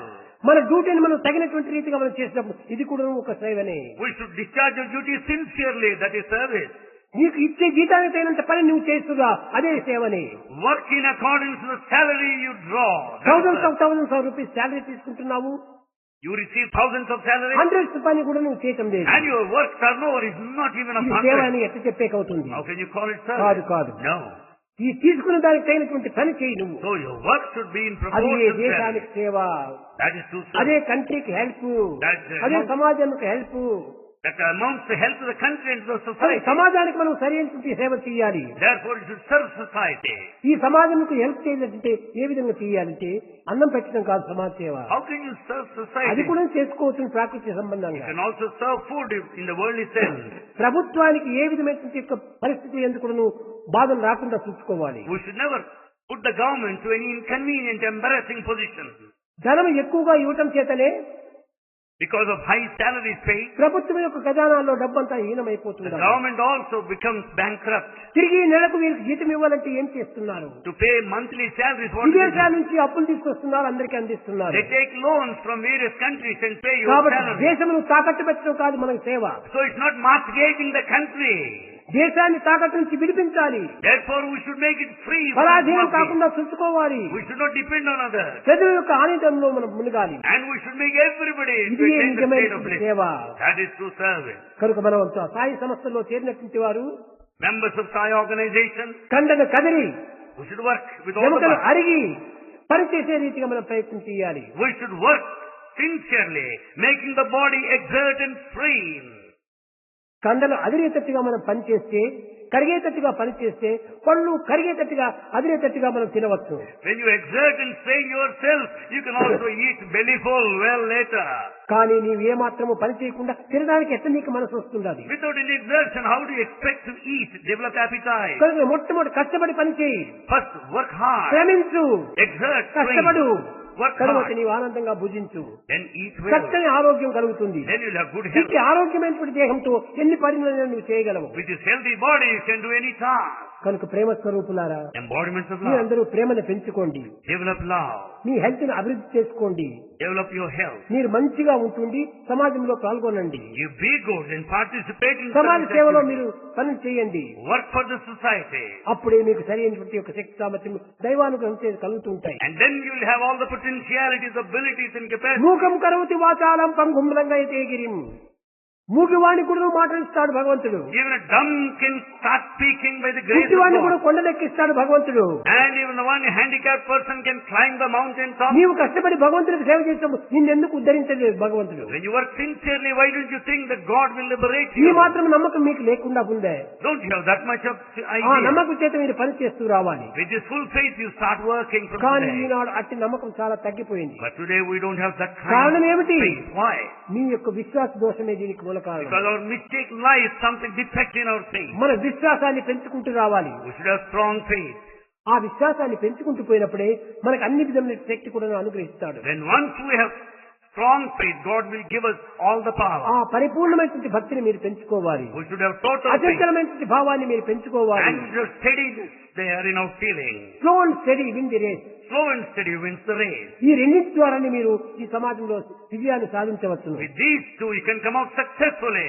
మన డ్యూటీని మనం తగినటువంటి రీతిగా మనం చేసినప్పుడు ఇది కూడా ఒక సేవనే. We should discharge our duty sincerely. That is service. నీకు ఇచ్చే జీతానికి తగినంత పని నువ్వు చేస్తున్నా అదే సేవనే. Work in accordance to the salary you draw. Thousands of rupees salary తీసుకుంటున్నావు, You receive thousands of salary, హండ్రెడ్స్ పని కూడా నువ్వు చేయటం లేదు. and your work turnover is not even a ఇది సేవ hundred. అని ఎట్లా చెప్పేకవుతుంది? How can you call it కాదు service? కాదు. No. ఈ తీసుకున్న దానికి తగినటువంటి పని చేయి నువ్వు. So your work should be in అది proportion to దేశానికి service. సేవ, That is to అదే serve. కంట్రీకి హెల్ప్, That's అదే the సమాజానికి help. that amounts to help to the country and to the society. సమాజానికి మనం సరైనటువంటి సేవ చేయాలి. Therefore, you should serve society. ఈ సమాజంకు హెల్ప్ చేయాలంటే ఏ విధంగా చేయాలంటే అన్నం పెట్టడం కాదు సమాజ సేవ. How can you serve అది society? కూడా చేసుకోవచ్చు ప్రాకృతిక You సంబంధంగా. can also serve food in the worldly sense. ప్రభుత్వానికి ఏ విధమైనటువంటి యొక్క పరిస్థితి ఎందుకు బాధలు రాకుండా చూసుకోవాలి. We should never put the government to any inconvenient, embarrassing position. ధనం ఎక్కువగా ఇవ్వటం చేతనే Because of high salaries paid, ప్రభుత్వం యొక్క ఖజానాలో డబ్బంతా the హీనమైపోతుంది. government also becomes bankrupt. తిరిగి నెలకు వీరికి జీతం ఇవ్వాలంటే ఏం చేస్తున్నారు? To pay monthly salaries, what do they విదేశాల do? నుంచి అప్పులు తీసుకొస్తున్నారు, అందరికీ అందిస్తున్నారు. They take loans from various countries and pay your కాబట్టి salary. దేశమును తాకట్టు పెట్టడం కాదు మనకు సేవ. So it's not mortgaging the country. దేశాన్ని తాకట్టు నుంచి విడిపించాలి, Therefore, we should make it free from పరాధీనం mortgage. కాకుండా చూసుకోవాలి. We should not depend on others. చదువు యొక్క ఆనందంలో మనం మునగాలి. And we should make everybody to ఇది attain the state of నిజమైన bliss. సేవ. That is true service. కనుక మనం సాయి సంస్థల్లో చేరినటువంటి వారు Members of Sai organization, కండను Kadiri we should work with all the ఎముకలు parts. అరిగి పనిచేసే రీతిగా మనం ప్రయత్నం చేయాలి. We should work sincerely, making the body exert and free. కండలు అదిరేటట్టుగా మనం పనిచేస్తే, కరిగేటట్టుగా పనిచేస్తే పళ్ళు కరిగేటట్టుగా అదిరేటట్టుగా మనం తినవచ్చు. When you exert and strain yourself, you can also eat belly full well later. కానీ నీవు ఏమాత్రము పని చేయకుండా తినడానికి ఎట్లా నీకు మనసు వస్తుంది? Without any exertion, how do you expect to eat, develop appetite? కనుక మొట్టమొదటి కష్టపడి పని చేయి, First, work hard, శ్రమించు, exert, కష్టపడు, work తర్వాత hard, నీవు ఆనందంగా భుజించు, then eat well. చక్కని ఆరోగ్యం కలుగుతుంది. Then you'll have good health. ఇట్టి ఆరోగ్యమైనటువంటి దేహంతో ఎన్ని పనులను నువ్వు చేయగలవు. With this healthy body, you can do any task. కనుక ప్రేమ స్వరూపులారా, Embodiments of love. మీరందరూ ప్రేమను పెంచుకోండి, Develop love. మీ హెల్త్ ని అభివృద్ధి చేసుకోండి, Develop your health. మీరు మంచిగా ఉంటుండి సమాజంలో పాల్గొనండి, You be good and participate in సమాజ service సేవలో activities. మీరు పనులు చేయండి. Work for the society. అప్పుడే మీకు సరైనటువంటి యొక్క శక్తి సామర్థ్యం దైవానుగ్రహం చేసి కలుగుతుంటాయి. And then you will have all the potentialities, abilities and capacities. మూకం కరోతి వాచాలం పంగుంలంగా అయితే గిరిం. మూగివాణి కూడా మాటలిస్తాడు భగవంతుడు, Even a dumb can start speaking by the grace of గుడ్డివాణ్ణి కూడా God. కొండలెక్కిస్తాడు భగవంతుడు. And even the one handicapped person can climb the mountain top. నీవు కష్టపడి భగవంతుడికి సేవ చేసినప్పుడు నిన్నెందుకు ఉద్ధరించలేదు భగవంతుడు? When you work sincerely, why don't you think that God will liberate ఈ you? మాత్రం నమ్మకం మీకు లేకుండా ఉందే? Don't you have that much of ఆ idea? నమ్మకం చేత మీరు పని చేస్తూ రావాలి. With this full faith, you start working from కానీ today. ఈనాడు అట్టి నమ్మకం చాలా తగ్గిపోయింది. But today we don't have that కారణం kind of ఏమిటి? faith. Why? మీ యొక్క విశ్వాస దోషమే దీనికి మూల కారణం. Because our mistake lies something defect in our faith. మన విశ్వాసాన్ని పెంచుకుంటూ రావాలి. We should have strong faith. ఆ విశ్వాసాన్ని పెంచుకుంటూ పోయినప్పుడే మనకు అన్ని విధమైన శక్తి కూడా అనుగ్రహిస్తాడు. When once we have strong faith, God will give us all the power. ఆ పరిపూర్ణమైనటువంటి భక్తిని మీరు పెంచుకోవాలి, We should have total faith. అచంచలమైనటువంటి భావాన్ని మీరు పెంచుకోవాలి. And we should have steadiness there in our feeling. Slow and steady win the race. Slow and steady wins the race. ఈ రెండింటి ద్వారానే మీరు ఈ సమాజంలో విజయాన్ని సాధించవచ్చు. With these two, you can come out successfully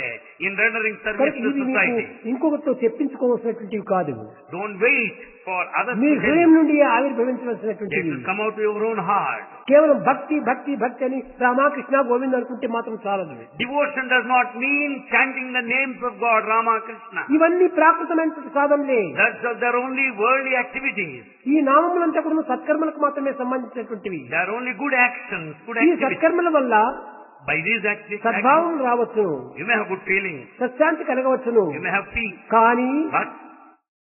in rendering service కనుక to ఇవి మీకు society. ఇంకొకరితో చెప్పించుకోవాల్సినటువంటివి కాదు, Don't wait for others me to tell హృదయం you. నుండి They ఆవిర్భవించవలసినటువంటివి. should come out of your own heart. కేవలం భక్తి భక్తి భక్తి అని రామకృష్ణ గోవింద్ అనుకుంటే మాత్రం చాలదు. Devotion does not mean chanting the names of God, Rama, Krishna. ఇవన్నీ ప్రాకృతమైనటువంటి సాధనలే. They're only worldly activities. ఈ నామములంతా కూడా సత్కర్మలకు మాత్రమే సంబంధించినటువంటివి. They're only good actions, good ఈ activities. సత్కర్మల వల్ల By these activities, సద్భావం రావచ్చు, you may have good feelings, సత్శాంతి కలగవచ్చును, you may have peace, కానీ but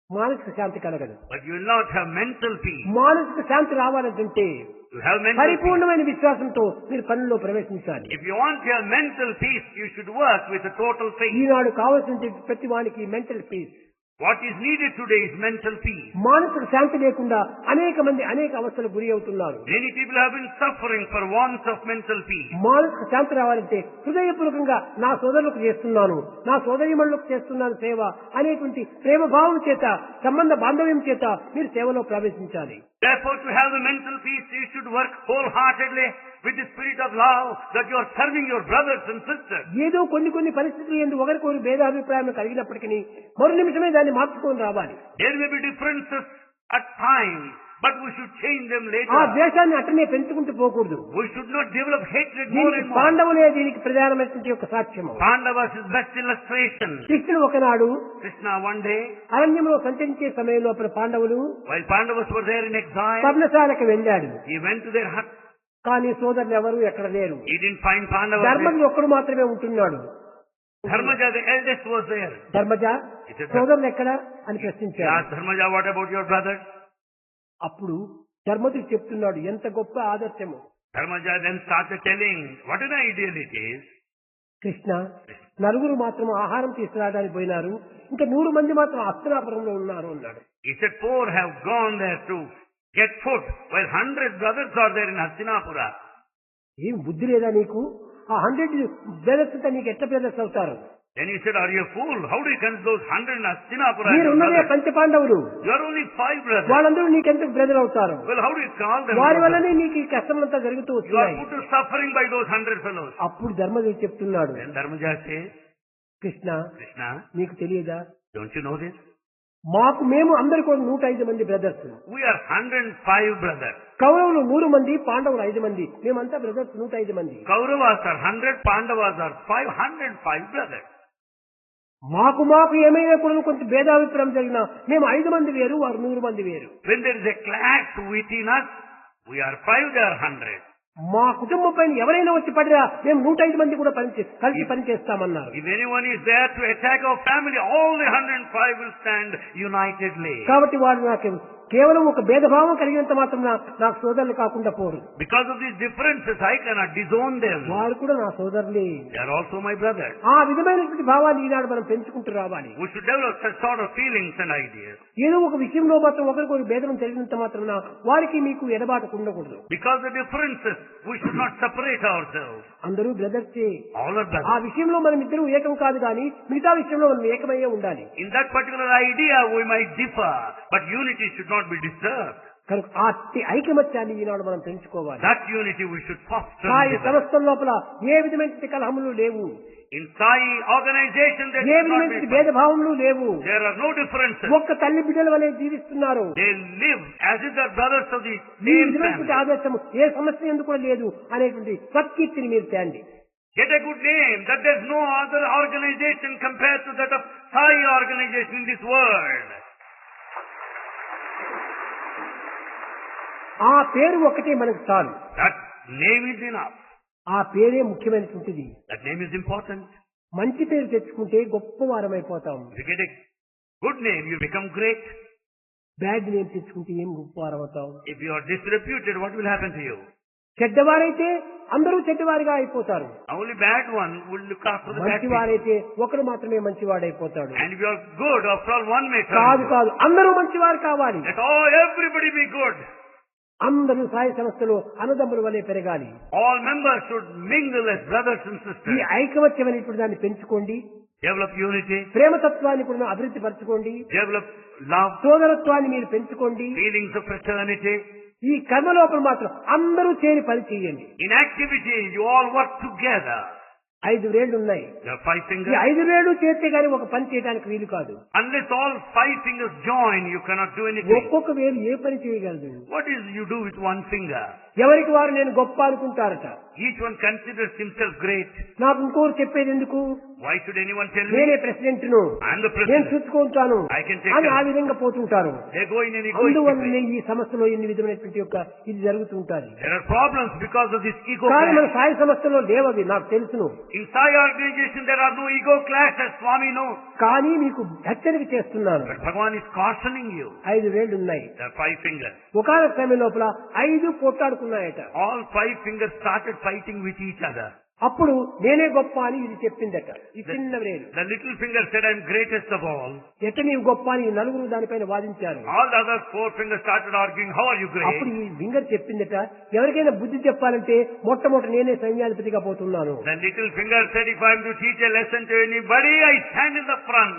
మానసిక శాంతి కలగదు. you will not have mental peace. మానసిక శాంతి రావాలంటే You have mental peace. పరిపూర్ణమైన విశ్వాసంతో మీరు పనుల్లో ప్రవేశించాలి. If you want to have mental peace, you should work with a total faith. ఈనాడు కావాల్సిన ప్రతి వానికి mental peace. What is needed today is mental peace. మానసిక శాంతి లేకుండా అనేక మంది అనేక అవస్థలకు గురి అవుతున్నారు. Many people have been suffering for want of mental peace. మానసిక శాంతి రావాలంటే హృదయపూర్వకంగా నా సోదరులకు చేస్తున్నాను, నా సోదరిమణులకు చేస్తున్నాను సేవ అనేటువంటి ప్రేమ భావం చేత, సంబంధ బాంధవ్యం చేత మీరు సేవలో ప్రవేశించాలి. Therefore, to have the mental peace, you should work wholeheartedly with the spirit of love, that you are serving your brothers and sisters. ఏదో కొన్ని పరిస్థితులు ఎందుకు ఒకరికొకరు భేదాభిప్రాయం కలిగినప్పటికీ మరు నిమిషమే దాన్ని మార్చుకొని రావాలి. There may be differences at times, but we should change them ఆ later. ద్వేషాన్ని అట్టనే పెంచుకుంటూ పోకూడదు. We should not develop hatred more దీనికి and more. పాండవులే దీనికి ప్రధానమైనటువంటి యొక్క సాక్ష్యము. Pandavas is best illustration. కృష్ణుడు ఒకనాడు Krishna one day, అరణ్యంలో సంచరించే సమయంలో అప్పుడు పాండవులు while Pandavas were there in exile, పర్ణశాలకు వెళ్ళాడు. he went to their hut. కానీ సోదరులు ఎవరు ఎక్కడ లేరు. He didn't find Pandavas there. ధర్మజుడు ఒక్కడు మాత్రమే ఉంటున్నాడు. Dharmaja, the eldest, was there. Dharmaja సోదరులు ఎక్కడ అని He ప్రశ్నించాడు. asked Dharmaja, what about your brothers? అప్పుడు ధర్మజుడు చెప్తున్నాడు, ఎంత గొప్ప ఆదర్శము. Dharmaja then started telling what an ideal it is. Krishna, నలుగురు మాత్రం ఆహారం తీసుకురావడానికి పోయినారు, ఇంకా 100 మంది మాత్రం హస్తినాపురంలో ఉన్నారు అన్నాడు. He said 4 have gone there to get food, while 100 brothers are there in Hastinapura. ఏం బుద్ధి లేదా నీకు? ఆ 100 బ్రదర్స్ అంతా నీకు ఎట్లా బ్రదర్స్ అవుతారు? Then he said, are you a fool? How do you consider those 100 in Hastinapura? మీరు ఉన్నదే పంచపాండవులు, You are only 5 brothers. వాళ్ళందరూ నీకెందుకు బ్రదర్ అవుతారు? Well, how do you call them? వారి brothers? వల్లనే నీకు ఈ కష్టమంతా జరుగుతూ You are వస్తున్నాయి. put to suffering by those 100 fellows. అప్పుడు ధర్మజుడు చెప్తున్నాడు, Then Dharmaja says, Krishna Krishna, నీకు తెలియదా, don't you know this? మేము అందరు కూడా 105 మంది బ్రదర్స్. We are 105 brothers. కౌరవులు 100 మంది, పాండవులు 5 మంది, మేమంతా బ్రదర్స్ 105 మంది. Kauravas are 100, Pandavas are 505 brothers. మాకు ఏమైనా కూడా కొంచెం భేదాభిప్రాయం జరిగినా మేము 5 మంది వేరు, వారు 100 మంది వేరు. When there is a clash within us, we are 5, they are 100. మా కుటుంబం పైన ఎవరైనా వచ్చి పడినా మేము 105 మంది కూడా కలిసి పనిచేస్తామన్నారు. If anyone is there to attack our family, all the 105 will stand unitedly. కాబట్టి వారు నాకు కేవలం ఒక భేదభావం కలిగినంత మాత్రం నాకు సోదరులు కాకుండా పోరు. Because of these differences, I cannot disown them. వారు కూడా నా సోదరులే. They are also my brothers. ఆ విధమైనటువంటి భావాన్ని ఈనాడు మనం పెంచుకుంటూ రావాలి. We should develop such sort of feelings and ideas. ఏదో ఒక విషయంలో మాత్రం ఒకరికొకరు భేదం జరిగినంత మాత్రం వారికి మీకు ఎడబాటు ఉండకూడదు. Because of the differences, we should not separate ourselves. అందరూ బ్రదర్సే. All are ఆ brothers. విషయంలో మనం ఇద్దరు ఏకం కాదు కానీ మిగతా విషయంలో మనం ఏకమయ్యే ఉండాలి. In that particular idea, we might differ, but unity should not be disturbed. కనుక ఆ ఐకమత్యాన్ని ఈనాడు మనం పెంచుకోవాలి. That unity we should foster. Sai together. సంస్థల లోపల ఏ విధమైన కలహములు లేవు. In Sai organization, there A should not విధమైన be. భేదభావములు లేవు. There are no differences. ఒక్క తల్లి బిడ్డల వలె జీవిస్తున్నారు. They live as if they are brothers of the ఈ same విధమైనటువంటి family. ఆదర్శము ఏ సమస్య ఎందుకు కూడా లేదు అనేటువంటి సత్కీర్తిని మీరు తేండి. Get a good name that there's no other organization compared to that of Sai organization in this world. ఆ పేరు ఒకటే మనకు చాలు. That name is enough. ఆ పేరే ముఖ్యమైనటువంటిది. That name is important. మంచి పేరు తెచ్చుకుంటే గొప్ప వారమైపోతాం. If you get a good name, you become great. Bad name తెచ్చుకుంటే ఏం గొప్ప వారవుతాం. If you are disreputed, what will happen to you? చెడ్డవారైతే అందరూ చెడ్డవారిగా అయిపోతారు. Only bad one will look after the bad people. మంచివారైతే ఒకరు మాత్రమే మంచివాడైపోతాడు. And if you are good, after all, one may కాదు turn. కాదు అందరూ మంచివారు కావాలి. Let all everybody be good. అందరూ సాయి సంస్థలో అన్నదమ్ముల వలె పెరగాలి. All members should mingle as brothers and ఈ sisters. ఐకమత్యం అనేటువంటి దాన్ని పెంచుకోండి. Develop unity. ప్రేమతత్వాన్ని కూడా అభివృద్ధి పరచుకోండి. Develop love. సోదరత్వాన్ని మీరు పెంచుకోండి. Feelings of fraternity. ఈ కర్మ లోపల మాత్రం అందరూ చేరి పని చేయండి. In activity, you all work together. 5 వేళ్లు ఉన్నాయి. There are 5 ఈ fingers. 5 వేళ్లు చేస్తే గానీ ఒక పని చేయడానికి వీలు కాదు. Unless all 5 fingers join, you cannot do anything. ఒక్కొక్క వేలు ఏ పని చేయగలదు? What is you do with one finger? ఎవరికి వారు నేను గొప్ప అనుకుంటారట. Each one considers himself great. నాకు ఇంకోరు చెప్పేది ఎందుకు? Why should anyone tell me? నేనే ప్రెసిడెంట్ ను, I am the నేను president. చూసుకుంటాను I can take అని care. ఆ విధంగా పోతుంటారు. They go in an egoistic అందువల్లనే way. ఈ సమస్యలో ఎన్ని విధమైనటువంటి యొక్క ఇది జరుగుతుంటారు. There are problems because of this ego కానీ మన clash. సాయి సమస్యలో లేవవి నాకు తెలుసును. In Sai organization, there are no ego clashes, Swami knows. కానీ మీకు హెచ్చరిక చేస్తున్నాను. But Bhagavan is cautioning you. 5 వేళ్లు ఉన్నాయి. There are 5 fingers. ఒకనొక సమయం లోపల 5 పోట్లాడుకున్నాయట. All 5 fingers started fighting with each other. అప్పుడు నేనే గొప్ప అని ఇది చెప్పిందట. ఈ చిన్న వేలు The little finger said, I am greatest of all. ఎట్ట నీవు గొప్ప అని ఈ నలుగురు దానిపైన వాదించారు. All the other 4 fingers started arguing, how are you అప్పుడు great? ఈ ఫింగర్ చెప్పిందట, ఎవరికైనా బుద్ధి చెప్పాలంటే మొట్టమొదటి నేనే సైన్యాధిపతిగా పోతున్నాను. The little finger said, if I am to teach a lesson to anybody, I stand in the front.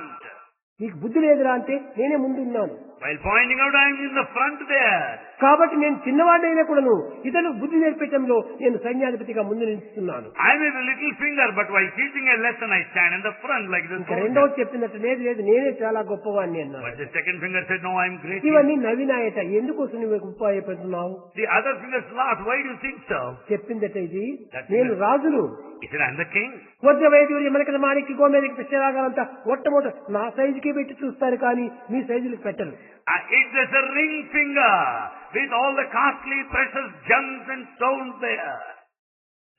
నీకు బుద్ధి లేదురా అంటే నేనే ముందున్నాను. While pointing out, I am in the front there. కాబట్టి నేను చిన్నవాడైనా కూడాను ఇతరులకు బుద్ధి నేర్పించడంలో నేను సైన్యాధిపతిగా ముందు నిలుస్తున్నాను. I am a little finger, but while teaching a lesson, I stand in the front like this. ఇంకా రెండవది చెప్పిందట, లేదు లేదు నేనే చాలా గొప్పవాడిని అన్నాను. But the second finger said, no, I am great. ఇవన్నీ నవ్వినాయట. ఎందుకోసం నువ్వు గొప్ప అయిపోతున్నావు? The other fingers laughed, why do you think so? చెప్పిందట, ఇది నేను రాజును, He said, I am the king. వద్ద వైద్యుడు మనకి మాణిక్య గోమేదకి పిచ్చరాగాలంతా మొట్టమొదట నా సైజుకి పెట్టి చూస్తారు కానీ మీ సైజులకు పెట్టరు. It's just a ring finger with all the costly precious gems and stones there.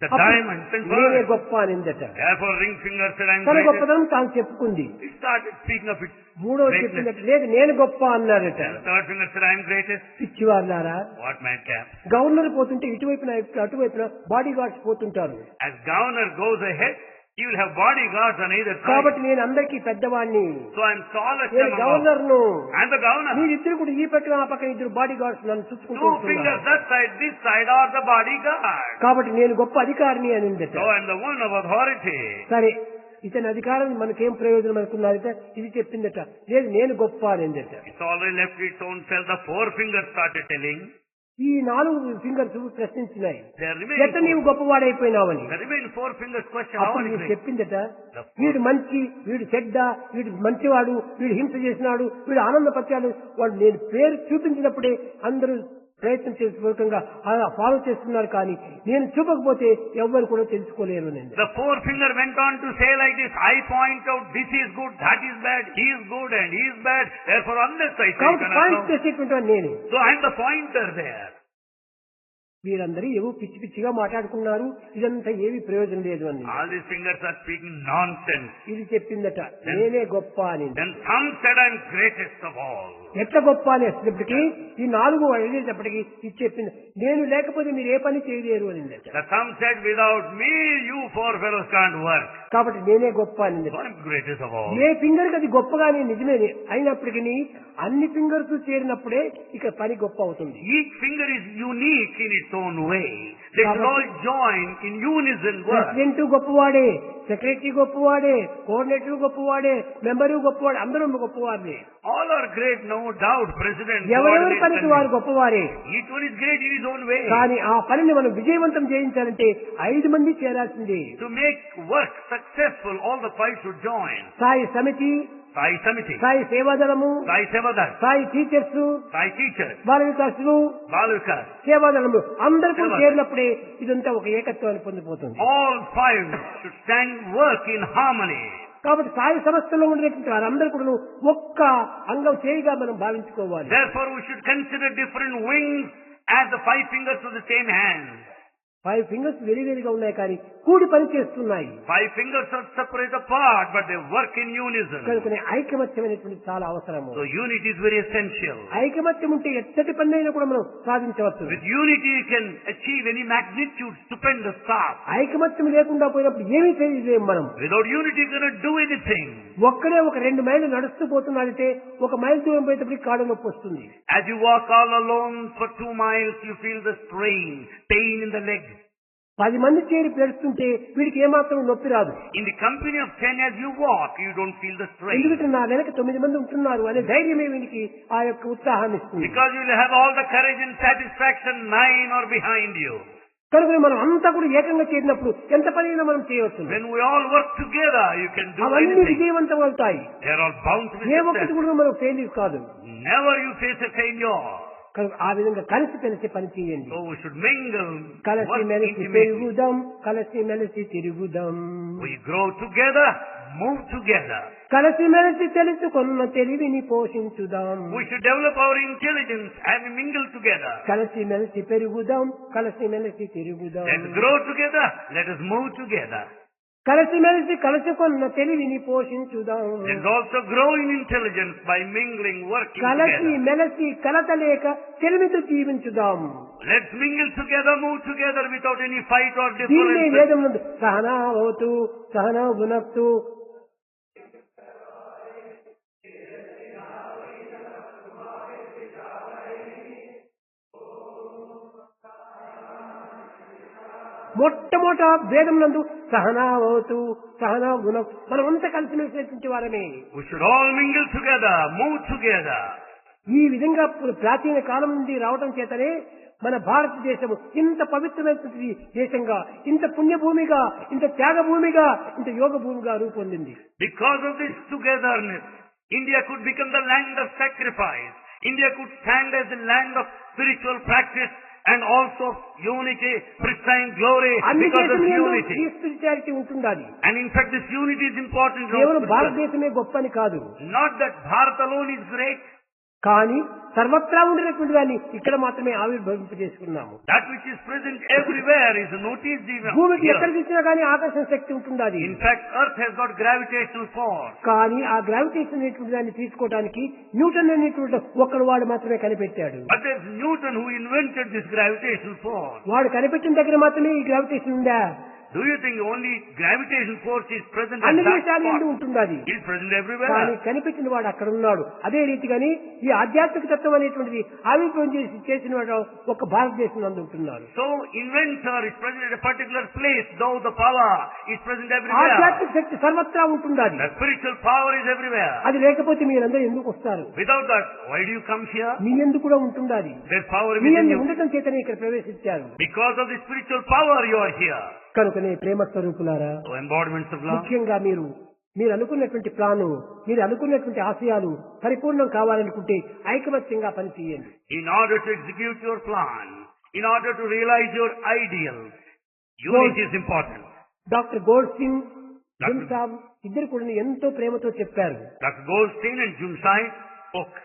The diamonds and నేనే pearls. గొప్ప అనిందట. Therefore ring finger said, I am తన greatest. గొప్పతనం తాను చెప్పుకుంది. He started speaking of it. మూడో చెప్పిందట, లేదు నేను గొప్ప అన్నాడట. The third finger said, I am greatest. పిచ్చివారులారా, What madcap? Governor పోతుంటే ఇటువైపున అటువైపున బాడీ గార్డ్స్ పోతుంటారు. As governor goes ahead, he will have bodyguards on either side. కాబట్టి నేను అందరికీ పెద్దవాడిని, So I am tallest నేను among all. గవర్నర్ ను. I am the governor. మీరిద్దరు కూడా ఈ పక్కన ఆ పక్కన ఇద్దరు బాడీ గార్డ్స్ నన్ను 2 చూసుకుంటూ fingers that side, this side are the bodyguards. కాబట్టి నేను గొప్ప అధికారిని అనిందట. So I am the one of authority. సరే, ఇతని అధికారం మనకేం ప్రయోజనం అనుకున్నారట. ఇది చెప్పిందట, లేదు నేను గొప్ప అనిందట. It's already left its own self. The 4 fingers started telling. ఈ 4 ఫింగర్స్ ప్రశ్నించినాయి, There ఎట్ట remain నీవు గొప్పవాడైపోయినావని. There remain 4 fingers question. How అప్పుడు are you వీడు great? చెప్పిందట, వీడు మంచి, వీడు చెడ్డ, వీడు మంచివాడు, వీడు హింస చేసినాడు, వీడు ఆనందపరిచాడు, వాడు నేను పేరు చూపించినప్పుడే అందరూ ప్రయత్నం చేసే పూర్వకంగా ఫాలో చేస్తున్నారు, కానీ నేను చూపకపోతే ఎవ్వరు కూడా తెలుసుకోలేరు. The 4 finger went on to say like this, I point out this is good, that is bad, he is good and he is bad. Therefore unless I say, you కాబట్టి cannot పాయింట్ know. చేసేటువంటి నేను. So I am the pointer there. వీరందరూ ఏవో పిచ్చి పిచ్చిగా మాట్లాడుకున్నారు, ఇదంతా ఏమీ ప్రయోజనం లేదు అని. All these fingers are speaking nonsense. ఇది చెప్పిందట, నేనే గొప్ప అని. Then thumb said, I am greatest of all. ఎట్లా గొప్ప అని వచ్చేటప్పటికి ఈ 4 అడిగేటప్పటికి ఇది చెప్పింది, నేను లేకపోతే మీరు ఏ పని చేయలేరు అని. The thumb said, without me, you four fellows can't work. కాబట్టి నేనే గొప్ప అని. I am greatest of all. A finger కి అది గొప్పగానే నిజమే అయినప్పటికీ అన్ని ఫింగర్స్ చేరినప్పుడే ఇక పని గొప్ప అవుతుంది. Each finger is unique in its own way. They should all join in unison work. President గొప్పవాడే, సెక్రటరీ గొప్పవాడే, కోఆర్డినేటర్ గొప్పవాడే, మెంబరు గొప్పవాడే, అందరూ గొప్పవారే. All are great, no doubt. President, ఎవరెవరి పనికి వారు గొప్పవారే. each one is great in his own way. కానీ ఆ పనిని మనం విజయవంతం చేయించాలంటే 5 మంది చేరాల్సిందే. To make work successful, all the 5 should join. Sai Samiti, Sai Samiti, Sai సేవాదళము, Sai Sevadar, Sai teachers, Sai Teachers, బాల వికాసులు, Balukas. సేవాదళము అందరూ కూడా చేరినప్పుడే ఇదంతా ఒక ఏకత్వాన్ని పొందిపోతుంది. All 5 should stand work in harmony. కాబట్టి సాయి సంస్థలో ఉండేటువంటి వారందరూ కూడా ఒక్క అంగం చేయిగా మనం భావించుకోవాలి. Therefore, we should consider different wings as the 5 fingers of the same hand. 5 fingers వేరువేరుగా ఉన్నాయి కానీ కూడి పని చేస్తున్నాయి. 5 fingers are separate apart, but they work in unison. కనుకనే ఐకమత్యమైనటువంటి చాలా అవసరము. So unity is very essential. ఐకమత్యం ఉంటే ఎత్తటి పని అయినా కూడా మనం సాధించవచ్చు. With unity, you can achieve any magnitude, stupendous task. ఐకమత్యం లేకుండా పోయినప్పుడు ఏమీ చేయలేము మనం. Without unity, you cannot do anything. ఒక్కడే ఒక 2 మైళ్ళు నడుస్తూ పోతున్నాడంటే 1 మైల్ దూరం పోయేటప్పటికి కాళ్ళు నొప్పి వస్తుంది. As you walk all alone for 2 miles, you feel the strain, pain in the leg. 10 మంది చేరి పెడుతుంటే వీడికి ఏమాత్రం నొప్పి రాదు. In the company of 10, as you walk, you don't feel the strain. ఎందుకంటే నా వెనక 9 మంది ఉంటున్నారు అనే ధైర్యమే వీడికి ఆ యొక్క ఉత్సాహాన్ని ఇస్తుంది. Because you will have all the courage and satisfaction, 9 are behind you. కనుక మనం అంతా కూడా ఏకంగా చేరినప్పుడు ఎంత పనైనా మనం చేయవచ్చు. When we all work together, you can do అవన్నీ anything. విజయవంతం అవుతాయి. They are all bound to be ఏ ఒక్కటి successful. కూడా మనకు ఫెయిల్యూర్ కాదు. Never you face a failure. కనుక ఆ విధంగా కలిసి పని చేయండి. So we should mingle, కలిసి work మెలిసి intimately. పెరుగుదాం, కలిసి మెలిసి తిరుగుదాం. We grow together, move together. కలిసి మెలిసి తెలుసుకున్న తెలివిని పోషించుదాం. We should develop our intelligence and mingle together. కలిసి మెలిసి పెరుగుదాం, కలిసి మెలిసి తిరుగుదాం. Let's grow together, let us move together. కలిసి మెలిసి కలుసుకున్న తెలివిని పోషించుదాం. Let's also grow in intelligence by mingling, working కలిసి together. మెలిసి కలతలేక తెలివితో జీవించుదాం. Let's mingle together, move together without any fight or దీనినే difference. వేదం నుండి సహనా భవతు సహనా భునక్తు మొట్టమొదట వేదం నందు సహనా భవతు సహనా భునక్తు మనమంతా కలిసి మెలిసినటువంటి వారమే. We should all mingle together, move together. ఈ విధంగా ప్రాచీన కాలం నుండి రావడం చేతనే మన భారతదేశం ఇంత పవిత్రమైనటువంటి దేశంగా, ఇంత పుణ్యభూమిగా, ఇంత త్యాగభూమిగా, ఇంత యోగ భూమిగా రూపొందింది. Because of this togetherness, India could become the land of sacrifice. India could stand as the land of spiritual practice and also unity, pristine glory అన్ని because of దేశంలో unity. ఈ స్పిరిచువాలిటీ ఉంటుండాలి. And in fact, this unity is important. కేవలం భారతదేశమే గొప్ప అని కాదు. Not that Bharat alone is great. కానీ సర్వత్రా ఉండినటువంటి దాన్ని ఇక్కడ మాత్రమే ఆవిర్భవింపజేసుకున్నాము. That which is present everywhere is noticed even భూమికి ఎక్కడ here. చూసినా కానీ ఆకర్షణ శక్తి ఉంటుండాలి. In fact, Earth has got gravitational force. కానీ ఆ గ్రావిటేషన్ అనేటువంటి దాన్ని తీసుకోవడానికి న్యూటన్ అనేటువంటి ఒక్కడు వాడు మాత్రమే కనిపెట్టాడు. But there's Newton who invented this gravitational force. వాడు కనిపెట్టిన దగ్గర మాత్రమే ఈ గ్రావిటేషన్ ఉందా? Do you think only gravitation force is present at అన్ని that దేశాలు spot? ఎందు ఉంటుంది అది. It is present కానీ everywhere. కనిపెట్టిన వాడు అక్కడ ఉన్నాడు. అదే రీతిగాని ఈ ఆధ్యాత్మిక తత్వం అనేటువంటిది ఆవిర్భవం చేసిన వాడు ఒక భారతదేశం నందు ఉంటున్నారు. So inventor is present at a particular place, though the power is present everywhere. ఆధ్యాత్మిక శక్తి సర్వత్రా ఉంటుంది అది. The spiritual power is everywhere. అది లేకపోతే మీరందరూ ఎందుకు వస్తారు? Without that, why do you come here? మీ ఎందుకు కూడా ఉంటుంది అది. There's power మీ within ఎందు you. ఉండటం చేతనే ఇక్కడ ప్రవేశించారు. Because of the spiritual power, you are here. కనుకనే ప్రేమ స్వరూపులారా, So embodiments of love. ముఖ్యంగా మీరు అనుకున్నటువంటి ప్లాను, మీరు అనుకున్నటువంటి ఆశయాలు పరిపూర్ణం కావాలనుకుంటే ఐకమత్యంగా పనిచేయండి. In order to execute your plan, in order to realize your ideals, unity is important. Doctor Goldstein, Jim సాబ్ ఇద్దరు కూడా ఎంతో ప్రేమతో చెప్పారు. Dr. Goldstein and Jumsai spoke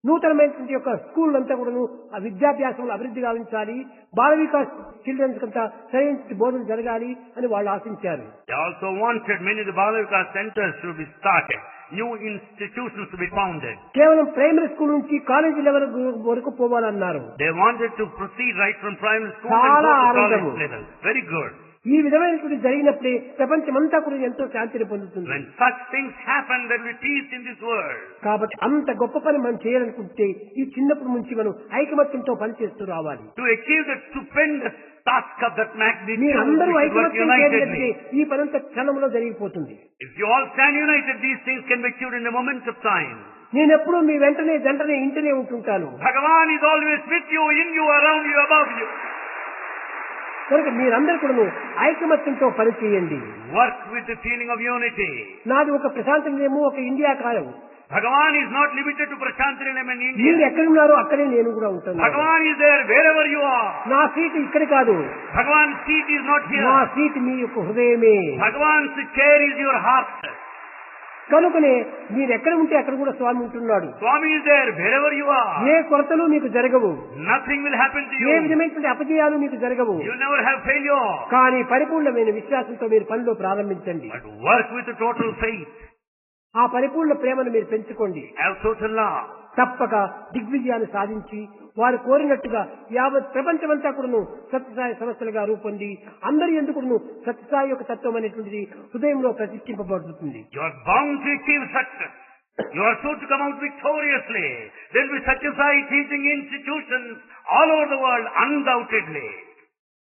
నూతనమైనటువంటి యొక్క స్కూల్ అంతా కూడా ఆ విద్యాభ్యాసంలో అభివృద్ధి గావించాలి, బాల వికాస్ చిల్డ్రన్స్ అంతా సరైన బోధన జరగాలి అని వాళ్ళు ఆశించారు. They also wanted many of the Bala Vikas centers to be started, new institutions to be founded. కేవలం ప్రైమరీ స్కూల్ నుంచి కాలేజీ లెవెల్ వరకు పోవాలన్నారు. They wanted to proceed right from primary school చాలా and go to ఆనందము. college level. Very good. ఈ విధమైనటువంటి జరిగినప్పుడే ప్రపంచమంతా కూడా ఎంతో శాంతిని పొందుతుంది. When such things happen, there will be peace in this world. కాబట్టి అంత గొప్ప పని మనం చేయాలనుకుంటే ఈ చిన్నప్పటి నుంచి మనం ఐకమత్యంతో పనిచేస్తూ రావాలి. To achieve that stupendous task of that magnitude, మీరందరూ we should work ఐకమత్యం unitedly. చేయాలంటే ఈ పనంతా క్షణంలో జరిగిపోతుంది. If you all stand united, these things can be achieved in a moment of time. నేనెప్పుడు మీ వెంటనే జంటనే ఇంటనే ఉంటుంటాను. Bhagavan is always with you, in you, around you, above you. కనుక మీరందరూ కూడా ఐకమత్యంతో పనిచేయండి. Work with the feeling of unity. నాది ఒక ప్రశాంత నిలయము, ఒక India column. Bhagavan is not limited to Prashant Nilayam in మీరు India. ఎక్కడున్నారో అక్కడే నేను కూడా ఉంటాను. Bhagavan is there wherever you are. నా సీటు ఇక్కడ కాదు, Bhagavan's seat is not here. నా సీటు మీ యొక్క హృదయమే. Bhagavan's chair is your heart. కనుకనే మీరు ఎక్కడ ఉంటే అక్కడ కూడా స్వామి ఉంటున్నాడు. Swami is there wherever you are. ఏ కొరతలు మీకు జరగవు, Nothing will happen to A you. విధమైనటువంటి అపజయాలు మీకు జరగవు. You never have failure. కానీ పరిపూర్ణమైన విశ్వాసంతో మీరు పనిలో ప్రారంభించండి. But work with a total faith. ఆ పరిపూర్ణ ప్రేమను మీరు పెంచుకోండి. Have total love. తప్పక దిగ్విజయాన్ని సాధించి వారు కోరినట్టుగా యావత్ ప్రపంచమంతా కూడాను సత్యసాయి సంస్థలుగా రూపొంది అందరి ఎందుకును సత్యసాయి యొక్క తత్వం అనేటువంటిది హృదయంలో ప్రతిష్ఠింపబడుతుంది. You are bound to achieve success. You are sure to come out victoriously. There will be Satyasai teaching institutions all over the world, undoubtedly.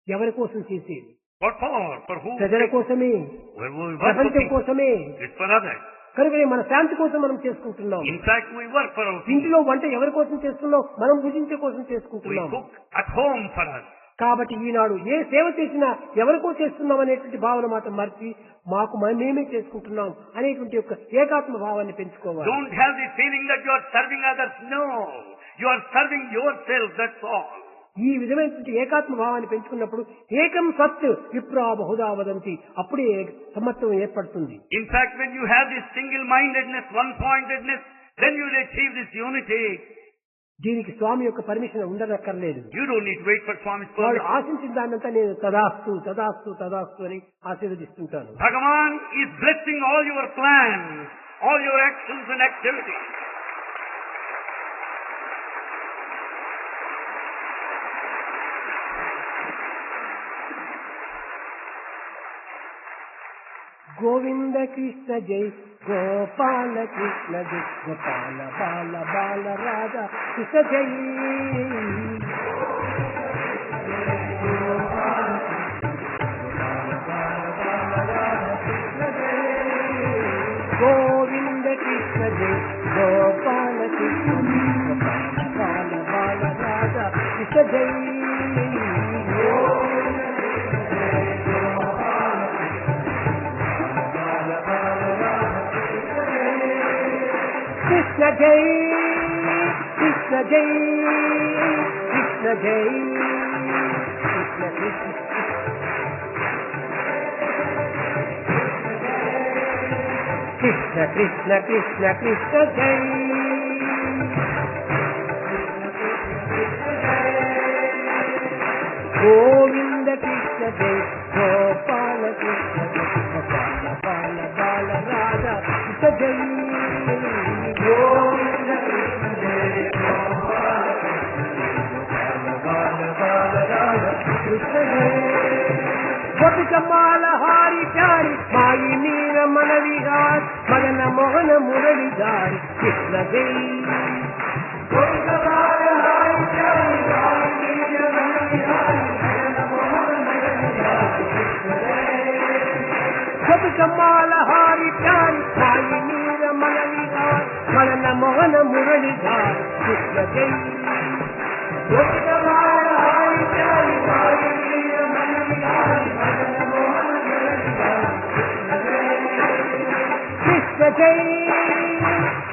ఎవరి కోసం చేసేది? What for? For who? ప్రజల కోసమే, Well, we work for ప్రపంచం people. కోసమే. It's for others. కనుక మన శాంతి కోసం మనం చేసుకుంటున్నాం. In fact, we work for our people. ఇంటిలో వంట ఎవరి కోసం చేస్తున్నాం? మనం భుజించే కోసం We చేసుకుంటున్నాం. cook at home for us. కాబట్టి ఈనాడు ఏ సేవ చేసినా ఎవరికో చేస్తున్నాం అనేటువంటి భావన మాత్రం మర్చి మాకు మేమే చేసుకుంటున్నాం అనేటువంటి యొక్క ఏకాత్మ భావాన్ని పెంచుకోవాలి. Don't have the feeling that you are serving others. No. You are serving yourself, that's all. ఈ విధమైనటువంటి ఏకాత్మ భావాన్ని పెంచుకున్నప్పుడు ఏకం సత్ విప్రా బహుదా వదంతి, అప్పుడే సమత్వం ఏర్పడుతుంది. In fact, when you have this single-mindedness, one-pointedness, then you will achieve this unity. దీనికి స్వామి యొక్క permission ఉండనక్కర్లేదు. You don't need to wait for Swami's వాళ్ళు permission. ఆశించిన దాన్నంతా నేను తదాస్తు తదాస్తు తదాస్తు అని ఆశీర్వదిస్తుంటాను. Bhagavan is blessing all your plans, all your actions and activities. Govinda Krishna జై గోపాల కృష్ణ జై గోపాల బాల బాల రాధా కృష్ణ జై. గోవింద కృష్ణ జై గోపాల కృష్ణ జై గోపాల బాల బాల రాధా కృష్ణ జై. కృష్ణ జై కృష్ణ జై కృష్ణ జై కృష్ణ కృష్ణ కృష్ణ కృష్ణ కృష్ణ కృష్ణ జై. గోవింద కృష్ణ జై గోపాల కృష్ణ జై గోపాల బాల బాల రాధా కృష్ణ జై. గోవింద కృష్ణ జై గోపాల బాల బాల రాధా కృష్ణ జై. గోపికమాల హారి చారి మాయి నీర మన విహార్ మదన మోహన మురళిధారి కృష్ణ జై. గోపికమాల హారి చారి మాయి నీర మన విహార్ మదన మోహన మురళిధారి కృష్ణ జై. గోపికమాల హారి చారి మాయి నీర మన విహార్ మదన మోహన మురళిధారి కృష్ణ జై. గోపికమాల హారి చారి మాయి నీర మన విహార్ కృష్ణ జై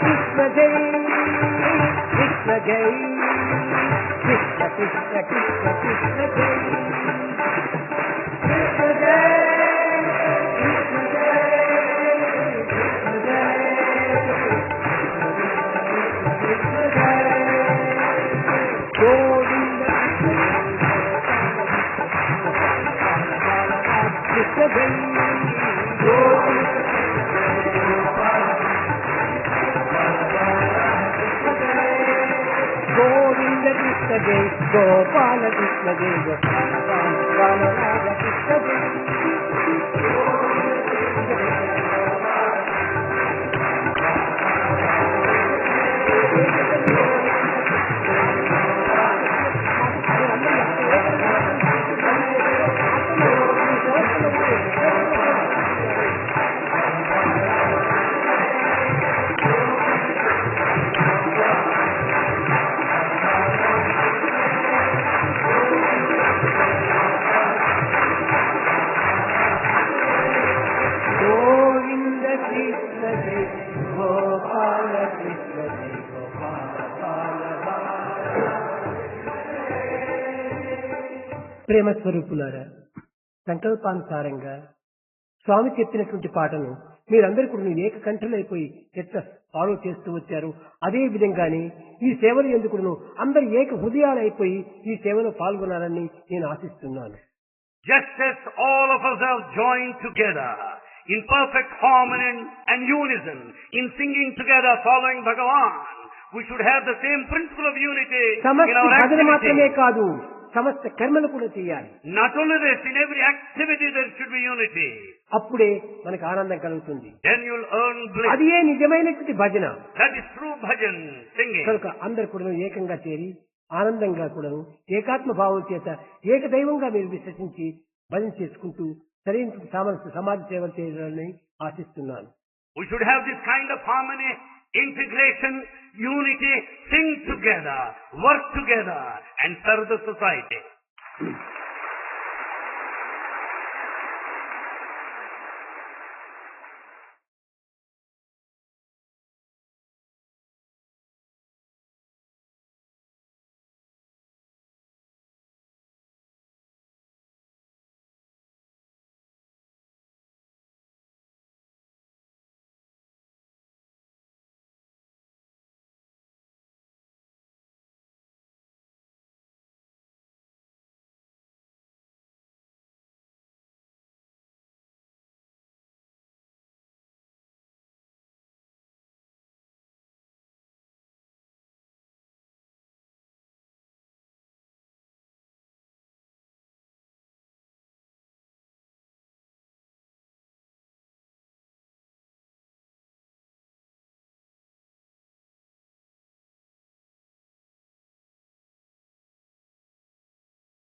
కృష్ణ జై కృష్ణ జై కృష్ణ కృష్ణ కృష్ణ కృష్ణ జై. కృష్ణ జై కృష్ణ జై కృష్ణ జై కృష్ణ జై. కృష్ణ జై గోపాల కృష్ణ జై గోపాల బాలరాజ కృష్ణ జై. గోవింద కృష్ణ జై గోపాల కృష్ణ జై గోపాల బాలరాజ. ప్రేమ స్వరూపులారా, సంకల్పానుసారంగా స్వామి చెప్పినటువంటి పాటను మీరందరూ కూడా ఏకకంఠులైపోయి ఎట్లా ఫాలో చేస్తూ వచ్చారు, అదే విధంగానే ఈ సేవలు ఎందుకును అందరు ఏక హృదయాలైపోయి ఈ సేవలో పాల్గొనాలని నేను ఆశిస్తున్నాను. Just as all of us have joined together in perfect harmony and unison in singing together following Bhagavan, we should have the same principle of unity in సమస్త our భజన మాత్రమే activity. కాదు, సమస్త కర్మలు కూడా చేయాలి. Not only this, in every activity there should be unity. అప్పుడే మనకు ఆనందం కలుగుతుంది. Then you'll earn bliss. అదే నిజమైనటువంటి భజన. That is true bhajan, singing. కనుక అందరు కూడా ఏకంగా చేరి ఆనందంగా కూడా ఏకాత్మ భావం చేత ఏకదైవంగా మీరు విశ్వసించి భజన చేసుకుంటూ సరైన సమాజ సేవ చేయాలని ఆశిస్తున్నాను. We should have this kind of harmony, integration, unity, sing together, work together and serve the society.